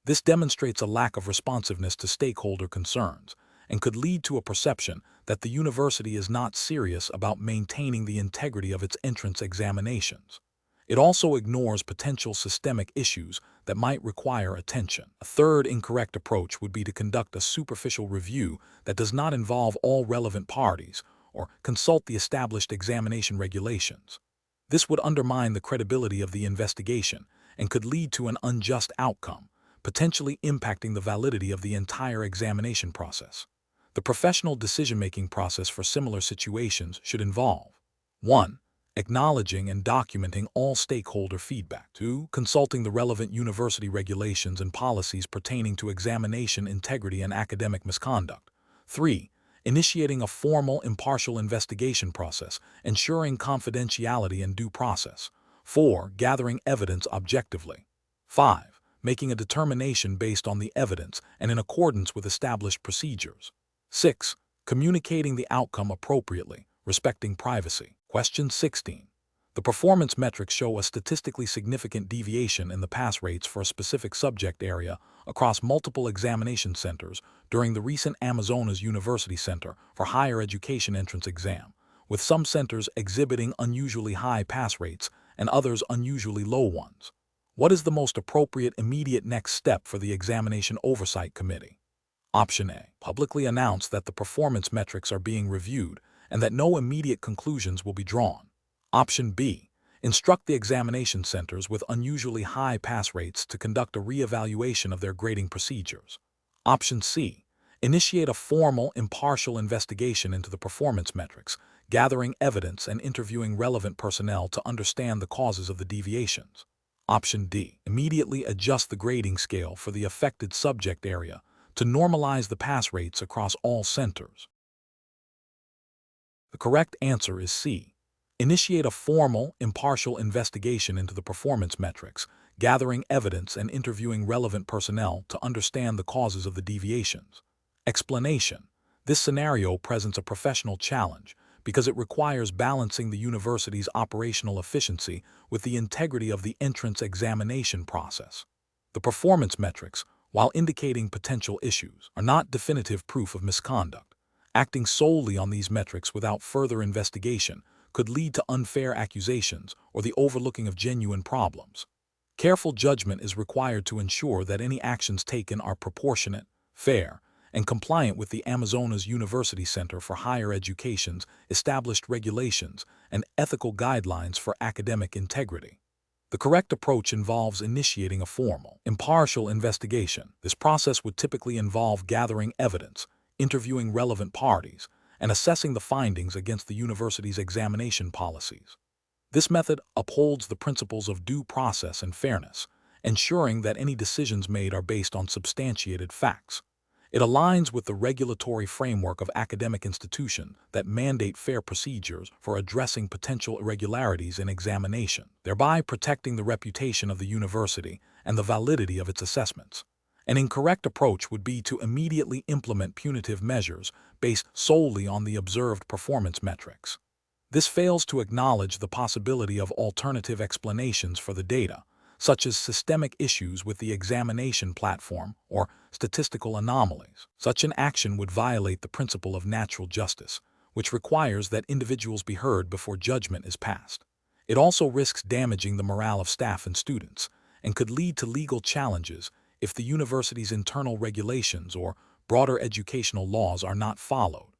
This demonstrates a lack of responsiveness to stakeholder concerns and could lead to a perception that the university is not serious about maintaining the integrity of its entrance examinations. It also ignores potential systemic issues that might require attention. A third incorrect approach would be to conduct a superficial review that does not involve all relevant parties or consult the established examination regulations. This would undermine the credibility of the investigation and could lead to an unjust outcome, potentially impacting the validity of the entire examination process. The professional decision-making process for similar situations should involve 1. Acknowledging and documenting all stakeholder feedback. 2. Consulting the relevant university regulations and policies pertaining to examination integrity and academic misconduct. 3. Initiating a formal, impartial investigation process, ensuring confidentiality and due process. 4. Gathering evidence objectively. 5. Making a determination based on the evidence and in accordance with established procedures. 6. Communicating the outcome appropriately, respecting privacy. Question 16. The performance metrics show a statistically significant deviation in the pass rates for a specific subject area across multiple examination centers during the recent Amazonas University Center for Higher Education entrance exam, with some centers exhibiting unusually high pass rates and others unusually low ones. What is the most appropriate immediate next step for the Examination Oversight Committee? Option A. Publicly announce that the performance metrics are being reviewed and that no immediate conclusions will be drawn. Option B. Instruct the examination centers with unusually high pass rates to conduct a reevaluation of their grading procedures. Option C. Initiate a formal, impartial investigation into the performance metrics, gathering evidence and interviewing relevant personnel to understand the causes of the deviations. Option D. Immediately adjust the grading scale for the affected subject area to normalize the pass rates across all centers. The correct answer is C. Initiate a formal, impartial investigation into the performance metrics, gathering evidence and interviewing relevant personnel to understand the causes of the deviations. Explanation: this scenario presents a professional challenge because it requires balancing the university's operational efficiency with the integrity of the entrance examination process. The performance metrics, while indicating potential issues, are not definitive proof of misconduct. Acting solely on these metrics without further investigation could lead to unfair accusations or the overlooking of genuine problems. Careful judgment is required to ensure that any actions taken are proportionate, fair, and compliant with the Amazonas University Center for Higher Education's established regulations and ethical guidelines for academic integrity. The correct approach involves initiating a formal, impartial investigation. This process would typically involve gathering evidence, interviewing relevant parties, and assessing the findings against the university's examination policies. This method upholds the principles of due process and fairness, ensuring that any decisions made are based on substantiated facts. It aligns with the regulatory framework of academic institutions that mandate fair procedures for addressing potential irregularities in examination, thereby protecting the reputation of the university and the validity of its assessments. An incorrect approach would be to immediately implement punitive measures based solely on the observed performance metrics. This fails to acknowledge the possibility of alternative explanations for the data, such as systemic issues with the examination platform or statistical anomalies. Such an action would violate the principle of natural justice, which requires that individuals be heard before judgment is passed. It also risks damaging the morale of staff and students, and could lead to legal challenges if the university's internal regulations or broader educational laws are not followed.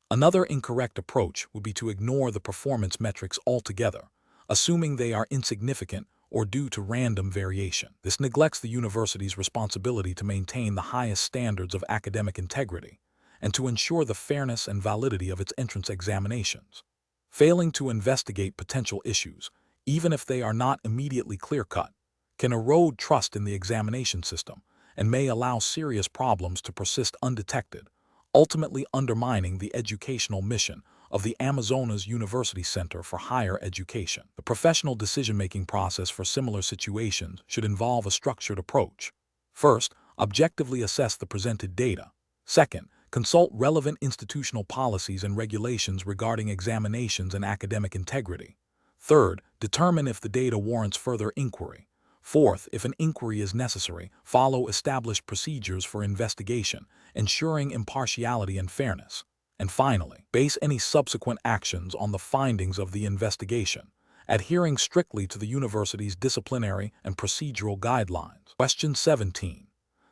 Another incorrect approach would be to ignore the performance metrics altogether, assuming they are insignificant or due to random variation. This neglects the university's responsibility to maintain the highest standards of academic integrity and to ensure the fairness and validity of its entrance examinations. Failing to investigate potential issues, even if they are not immediately clear-cut, can erode trust in the examination system and may allow serious problems to persist undetected, ultimately undermining the educational mission of the Amazonas University Center for Higher Education. The professional decision-making process for similar situations should involve a structured approach. First, objectively assess the presented data. Second, consult relevant institutional policies and regulations regarding examinations and academic integrity. Third, determine if the data warrants further inquiry. Fourth, if an inquiry is necessary, follow established procedures for investigation, ensuring impartiality and fairness. And finally, base any subsequent actions on the findings of the investigation, adhering strictly to the university's disciplinary and procedural guidelines. Question 17.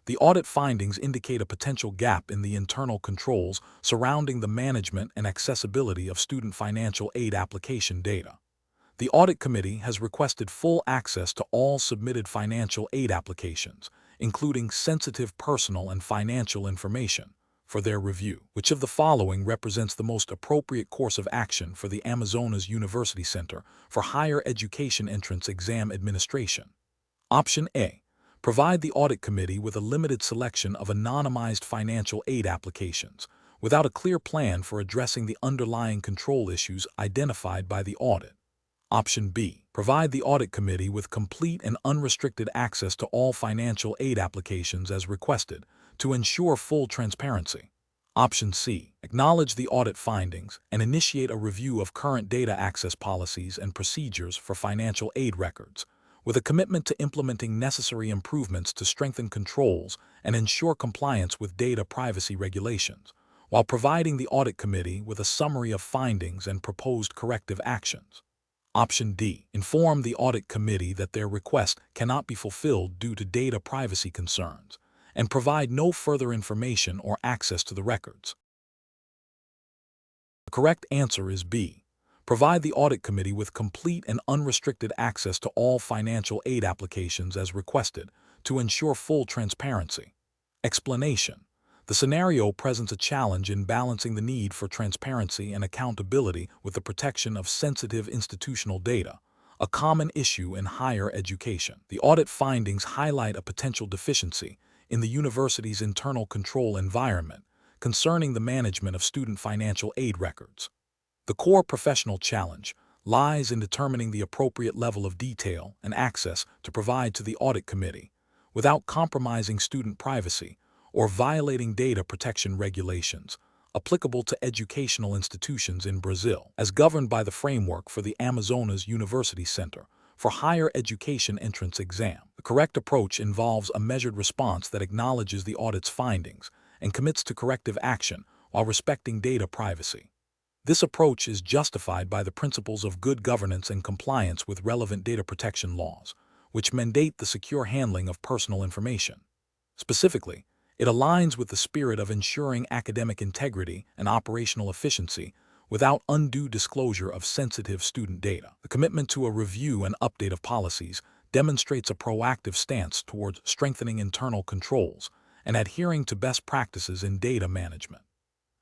The audit findings indicate a potential gap in the internal controls surrounding the management and accessibility of student financial aid application data. The Audit Committee has requested full access to all submitted financial aid applications, including sensitive personal and financial information, for their review. Which of the following represents the most appropriate course of action for the Amazonas University Center for Higher Education Entrance Exam Administration? Option A. Provide the Audit Committee with a limited selection of anonymized financial aid applications, without a clear plan for addressing the underlying control issues identified by the audit. Option B. Provide the Audit Committee with complete and unrestricted access to all financial aid applications as requested to ensure full transparency. Option C. Acknowledge the audit findings and initiate a review of current data access policies and procedures for financial aid records, with a commitment to implementing necessary improvements to strengthen controls and ensure compliance with data privacy regulations, while providing the Audit Committee with a summary of findings and proposed corrective actions. Option D. Inform the audit committee that their request cannot be fulfilled due to data privacy concerns, and provide no further information or access to the records. The correct answer is B. Provide the audit committee with complete and unrestricted access to all financial aid applications as requested to ensure full transparency. Explanation. The scenario presents a challenge in balancing the need for transparency and accountability with the protection of sensitive institutional data, a common issue in higher education. The audit findings highlight a potential deficiency in the university's internal control environment concerning the management of student financial aid records. The core professional challenge lies in determining the appropriate level of detail and access to provide to the audit committee without compromising student privacy or violating data protection regulations applicable to educational institutions in Brazil, as governed by the framework for the Amazonas University Center for Higher Education entrance exam. The correct approach involves a measured response that acknowledges the audit's findings and commits to corrective action while respecting data privacy. This approach is justified by the principles of good governance and compliance with relevant data protection laws, which mandate the secure handling of personal information. Specifically, it aligns with the spirit of ensuring academic integrity and operational efficiency without undue disclosure of sensitive student data. The commitment to a review and update of policies demonstrates a proactive stance towards strengthening internal controls and adhering to best practices in data management.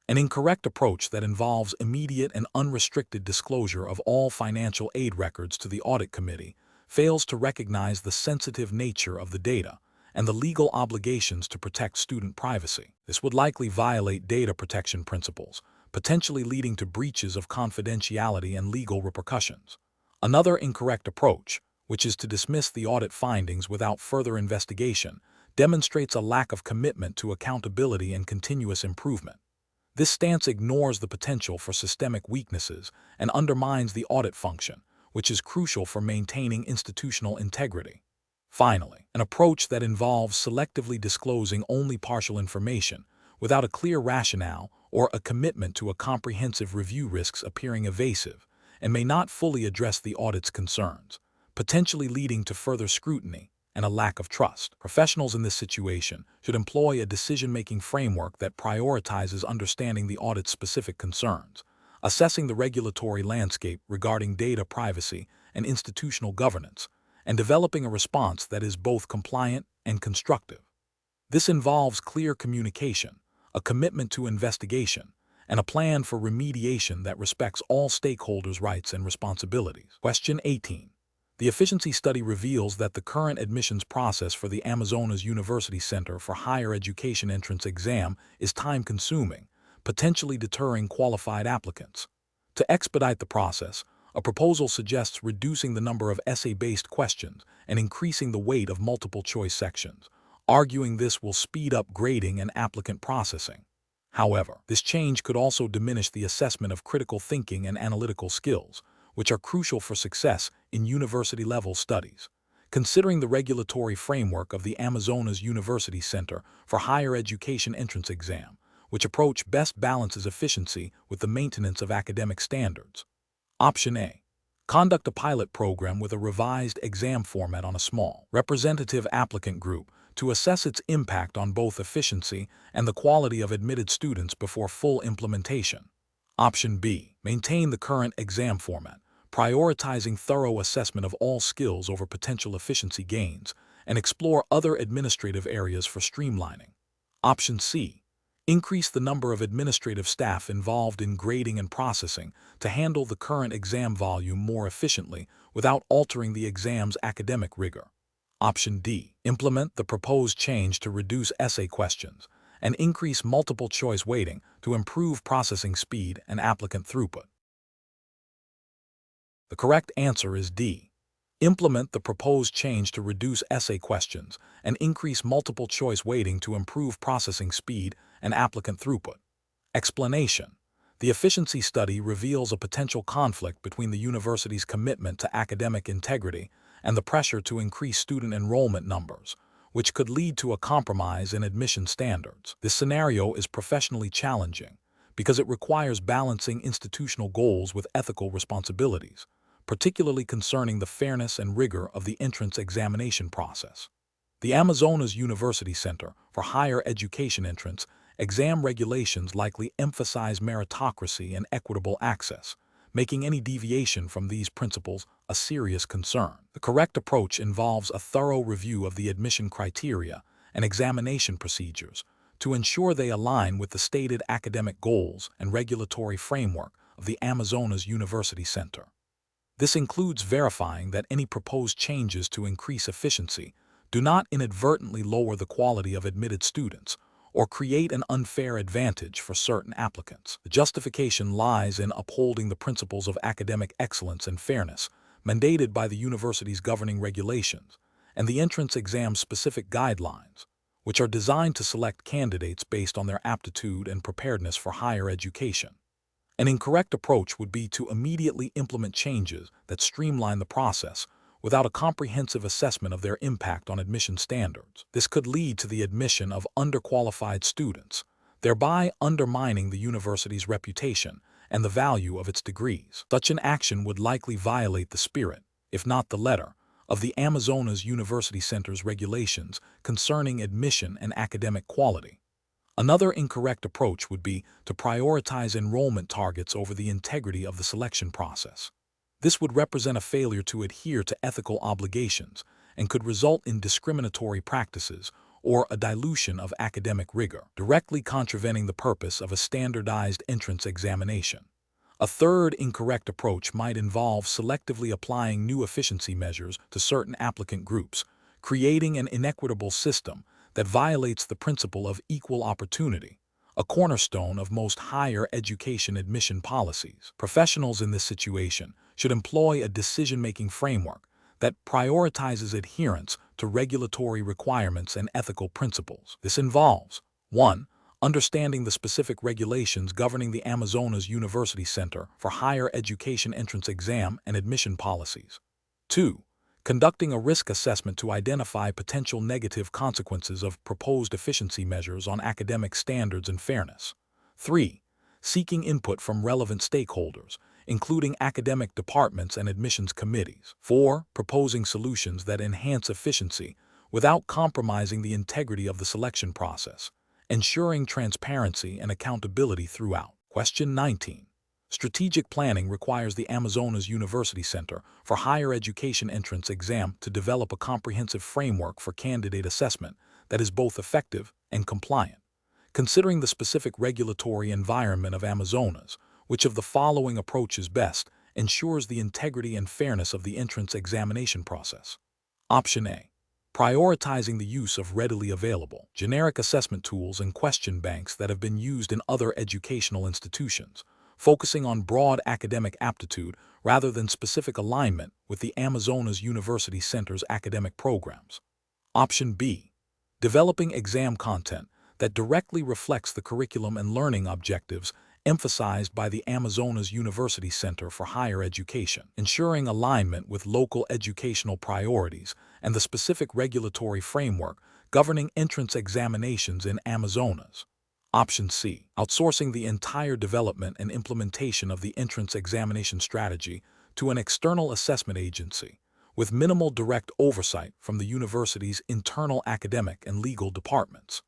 An incorrect approach that involves immediate and unrestricted disclosure of all financial aid records to the audit committee fails to recognize the sensitive nature of the data and the legal obligations to protect student privacy. This would likely violate data protection principles, potentially leading to breaches of confidentiality and legal repercussions. Another incorrect approach, which is to dismiss the audit findings without further investigation, demonstrates a lack of commitment to accountability and continuous improvement. This stance ignores the potential for systemic weaknesses and undermines the audit function, which is crucial for maintaining institutional integrity. Finally, an approach that involves selectively disclosing only partial information without a clear rationale or a commitment to a comprehensive review risks appearing evasive and may not fully address the audit's concerns, potentially leading to further scrutiny and a lack of trust. Professionals in this situation should employ a decision-making framework that prioritizes understanding the audit's specific concerns, assessing the regulatory landscape regarding data privacy and institutional governance, and developing a response that is both compliant and constructive. This involves clear communication, a commitment to investigation, and a plan for remediation that respects all stakeholders' rights and responsibilities. Question 18. The efficiency study reveals that the current admissions process for the Amazonas University Center for Higher Education entrance exam is time-consuming, potentially deterring qualified applicants. To expedite the process, a proposal suggests reducing the number of essay-based questions and increasing the weight of multiple-choice sections, arguing this will speed up grading and applicant processing. However, this change could also diminish the assessment of critical thinking and analytical skills, which are crucial for success in university-level studies. Considering the regulatory framework of the Amazonas University Center for Higher Education entrance exam, which approach best balances efficiency with the maintenance of academic standards. Option A. Conduct a pilot program with a revised exam format on a small, representative applicant group to assess its impact on both efficiency and the quality of admitted students before full implementation. Option B. Maintain the current exam format, prioritizing thorough assessment of all skills over potential efficiency gains, and explore other administrative areas for streamlining. Option C. Increase the number of administrative staff involved in grading and processing to handle the current exam volume more efficiently without altering the exam's academic rigor. Option D. Implement the proposed change to reduce essay questions and increase multiple-choice weighting to improve processing speed and applicant throughput. The correct answer is D. Implement the proposed change to reduce essay questions and increase multiple-choice weighting to improve processing speed and applicant throughput. Explanation. The efficiency study reveals a potential conflict between the university's commitment to academic integrity and the pressure to increase student enrollment numbers, which could lead to a compromise in admission standards. This scenario is professionally challenging because it requires balancing institutional goals with ethical responsibilities, particularly concerning the fairness and rigor of the entrance examination process. The Amazonas University Center for Higher Education entrance exam regulations likely emphasize meritocracy and equitable access, making any deviation from these principles a serious concern. The correct approach involves a thorough review of the admission criteria and examination procedures to ensure they align with the stated academic goals and regulatory framework of the Amazonas University Center. This includes verifying that any proposed changes to increase efficiency do not inadvertently lower the quality of admitted students or create an unfair advantage for certain applicants. The justification lies in upholding the principles of academic excellence and fairness mandated by the university's governing regulations and the entrance exam-specific guidelines, which are designed to select candidates based on their aptitude and preparedness for higher education. An incorrect approach would be to immediately implement changes that streamline the process without a comprehensive assessment of their impact on admission standards. This could lead to the admission of underqualified students, thereby undermining the university's reputation and the value of its degrees. Such an action would likely violate the spirit, if not the letter, of the Amazonas University Center's regulations concerning admission and academic quality. Another incorrect approach would be to prioritize enrollment targets over the integrity of the selection process. This would represent a failure to adhere to ethical obligations and could result in discriminatory practices or a dilution of academic rigor, directly contravening the purpose of a standardized entrance examination. A third incorrect approach might involve selectively applying new efficiency measures to certain applicant groups, creating an inequitable system that violates the principle of equal opportunity, a cornerstone of most higher education admission policies. Professionals in this situation should employ a decision-making framework that prioritizes adherence to regulatory requirements and ethical principles. This involves 1. Understanding the specific regulations governing the Amazonas University Center for Higher Education entrance exam and admission policies. 2. Conducting a risk assessment to identify potential negative consequences of proposed efficiency measures on academic standards and fairness. 3. Seeking input from relevant stakeholders, including academic departments and admissions committees. 4. Proposing solutions that enhance efficiency without compromising the integrity of the selection process, ensuring transparency and accountability throughout. Question 19. Strategic planning requires the Amazonas University Center for Higher Education entrance exam to develop a comprehensive framework for candidate assessment that is both effective and compliant. Considering the specific regulatory environment of Amazonas, which of the following approaches best ensures the integrity and fairness of the entrance examination process? Option A. Prioritizing the use of readily available, generic assessment tools and question banks that have been used in other educational institutions, focusing on broad academic aptitude rather than specific alignment with the Amazonas University Center's academic programs. Option B. Developing exam content that directly reflects the curriculum and learning objectives emphasized by the Amazonas University Center for Higher Education, ensuring alignment with local educational priorities and the specific regulatory framework governing entrance examinations in Amazonas. Option C. Outsourcing the entire development and implementation of the entrance examination strategy to an external assessment agency, with minimal direct oversight from the university's internal academic and legal departments.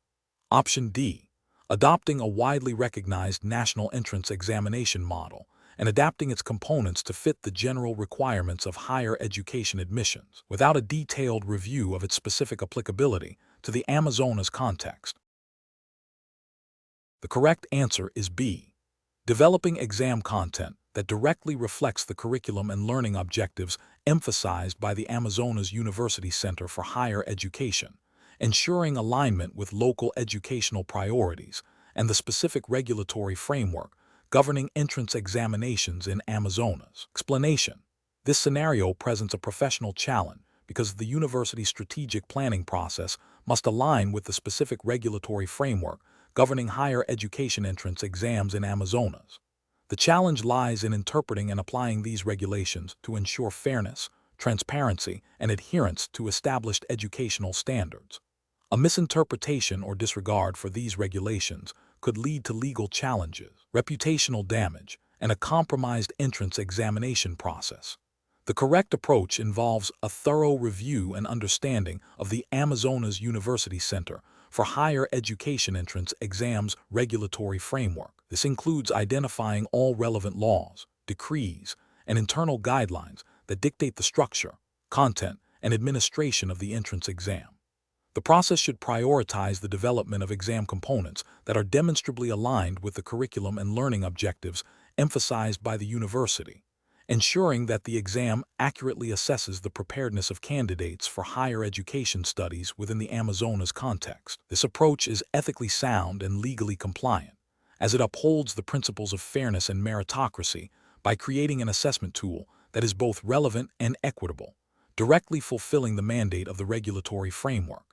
Option D. Adopting a widely recognized national entrance examination model and adapting its components to fit the general requirements of higher education admissions, without a detailed review of its specific applicability to the Amazonas context. The correct answer is B. Developing exam content that directly reflects the curriculum and learning objectives emphasized by the Amazonas University Center for Higher Education, ensuring alignment with local educational priorities and the specific regulatory framework governing entrance examinations in Amazonas. Explanation. This scenario presents a professional challenge because the university's strategic planning process must align with the specific regulatory framework governing higher education entrance exams in Amazonas. The challenge lies in interpreting and applying these regulations to ensure fairness, transparency, and adherence to established educational standards. A misinterpretation or disregard for these regulations could lead to legal challenges, reputational damage, and a compromised entrance examination process. The correct approach involves a thorough review and understanding of the Amazonas University Center for Higher Education entrance exams regulatory framework. This includes identifying all relevant laws, decrees, and internal guidelines that dictate the structure, content, and administration of the entrance exam. The process should prioritize the development of exam components that are demonstrably aligned with the curriculum and learning objectives emphasized by the university, ensuring that the exam accurately assesses the preparedness of candidates for higher education studies within the Amazonas context. This approach is ethically sound and legally compliant, as it upholds the principles of fairness and meritocracy by creating an assessment tool that is both relevant and equitable, directly fulfilling the mandate of the regulatory framework.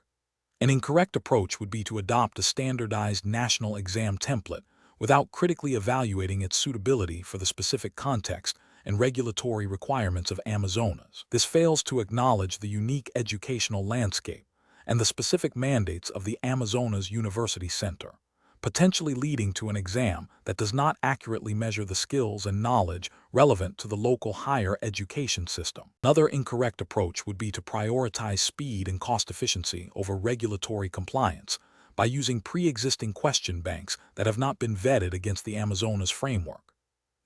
An incorrect approach would be to adopt a standardized national exam template without critically evaluating its suitability for the specific context and regulatory requirements of Amazonas. This fails to acknowledge the unique educational landscape and the specific mandates of the Amazonas University Center, potentially leading to an exam that does not accurately measure the skills and knowledge relevant to the local higher education system. Another incorrect approach would be to prioritize speed and cost efficiency over regulatory compliance by using pre-existing question banks that have not been vetted against the Amazonas framework.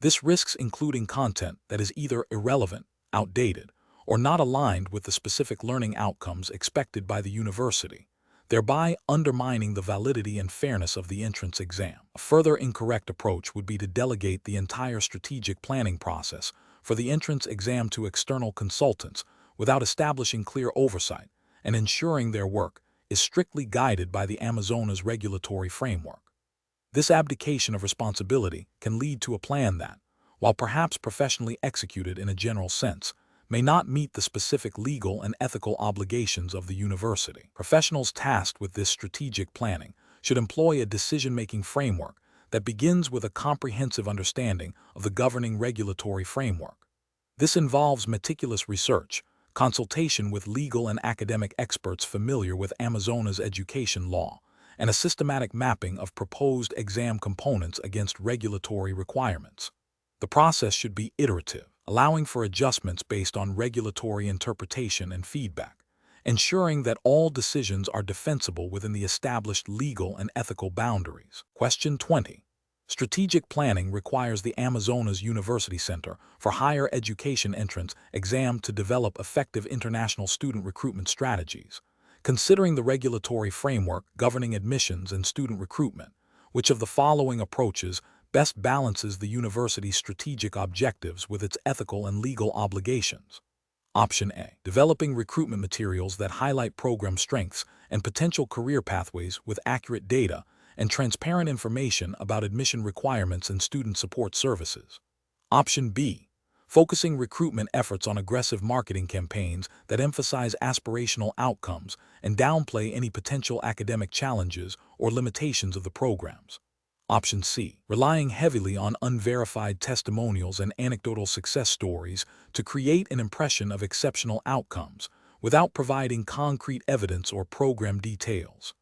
This risks including content that is either irrelevant, outdated, or not aligned with the specific learning outcomes expected by the university, thereby undermining the validity and fairness of the entrance exam. A further incorrect approach would be to delegate the entire strategic planning process for the entrance exam to external consultants without establishing clear oversight and ensuring their work is strictly guided by the Amazonas regulatory framework. This abdication of responsibility can lead to a plan that, while perhaps professionally executed in a general sense, may not meet the specific legal and ethical obligations of the university. Professionals tasked with this strategic planning should employ a decision-making framework that begins with a comprehensive understanding of the governing regulatory framework. This involves meticulous research, consultation with legal and academic experts familiar with Amazonas education law, and a systematic mapping of proposed exam components against regulatory requirements. The process should be iterative, allowing for adjustments based on regulatory interpretation and feedback, ensuring that all decisions are defensible within the established legal and ethical boundaries. Question 20. Strategic planning requires the Amazonas University Center for Higher Education entrance exam to develop effective international student recruitment strategies. Considering the regulatory framework governing admissions and student recruitment, which of the following approaches best balances the university's strategic objectives with its ethical and legal obligations? Option A. Developing recruitment materials that highlight program strengths and potential career pathways with accurate data and transparent information about admission requirements and student support services. Option B. Focusing recruitment efforts on aggressive marketing campaigns that emphasize aspirational outcomes and downplay any potential academic challenges or limitations of the programs. Option C. Relying heavily on unverified testimonials and anecdotal success stories to create an impression of exceptional outcomes without providing concrete evidence or program details.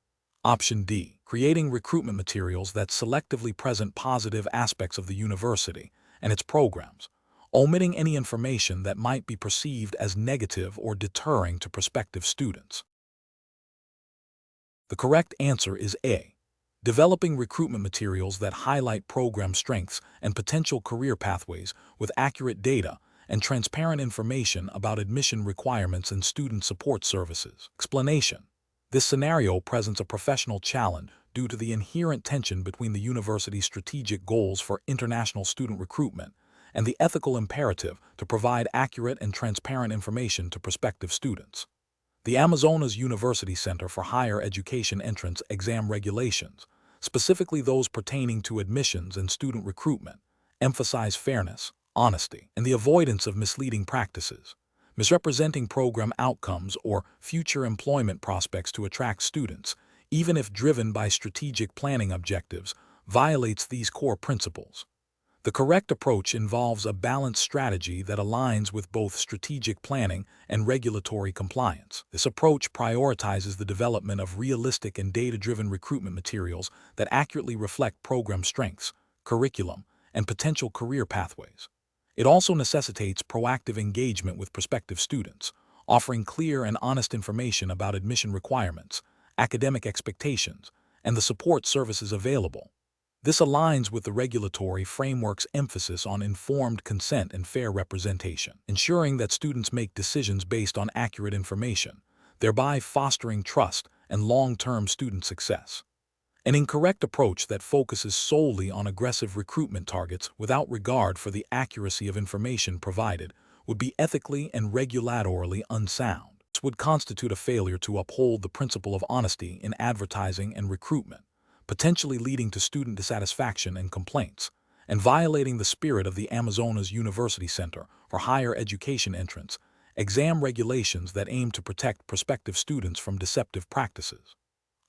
Option D. Creating recruitment materials that selectively present positive aspects of the university and its programs, omitting any information that might be perceived as negative or deterring to prospective students. The correct answer is A. Developing recruitment materials that highlight program strengths and potential career pathways with accurate data and transparent information about admission requirements and student support services. Explanation. This scenario presents a professional challenge due to the inherent tension between the university's strategic goals for international student recruitment and the ethical imperative to provide accurate and transparent information to prospective students. The Amazonas University Center for Higher Education entrance exam regulations, specifically those pertaining to admissions and student recruitment, emphasize fairness, honesty, and the avoidance of misleading practices. Misrepresenting program outcomes or future employment prospects to attract students, even if driven by strategic planning objectives, violates these core principles. The correct approach involves a balanced strategy that aligns with both strategic planning and regulatory compliance. This approach prioritizes the development of realistic and data-driven recruitment materials that accurately reflect program strengths, curriculum, and potential career pathways, It also necessitates proactive engagement with prospective students, offering clear and honest information about admission requirements, academic expectations, and the support services available. This aligns with the regulatory framework's emphasis on informed consent and fair representation, ensuring that students make decisions based on accurate information, thereby fostering trust and long-term student success. An incorrect approach that focuses solely on aggressive recruitment targets without regard for the accuracy of information provided would be ethically and regulatorily unsound. This would constitute a failure to uphold the principle of honesty in advertising and recruitment, potentially leading to student dissatisfaction and complaints, and violating the spirit of the Amazonas University Center for Higher Education entrance exam regulations that aim to protect prospective students from deceptive practices.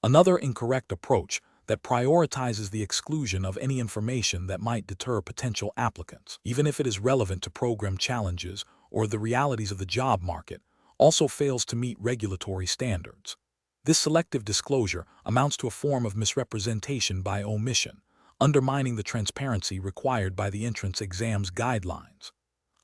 Another incorrect approach that prioritizes the exclusion of any information that might deter potential applicants, even if it is relevant to program challenges or the realities of the job market, also fails to meet regulatory standards. This selective disclosure amounts to a form of misrepresentation by omission, undermining the transparency required by the entrance exam's guidelines.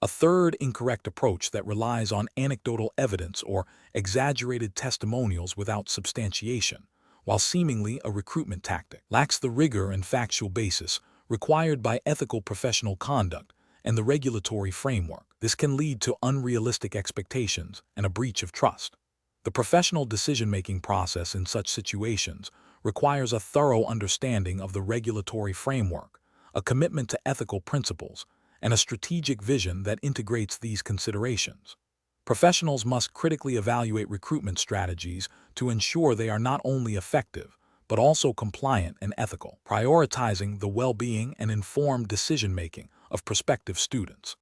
A third incorrect approach that relies on anecdotal evidence or exaggerated testimonials without substantiation, while seemingly a recruitment tactic, lacks the rigor and factual basis required by ethical professional conduct and the regulatory framework. This can lead to unrealistic expectations and a breach of trust. The professional decision-making process in such situations requires a thorough understanding of the regulatory framework, a commitment to ethical principles, and a strategic vision that integrates these considerations. Professionals must critically evaluate recruitment strategies to ensure they are not only effective, but also compliant and ethical, prioritizing the well-being and informed decision-making of prospective students.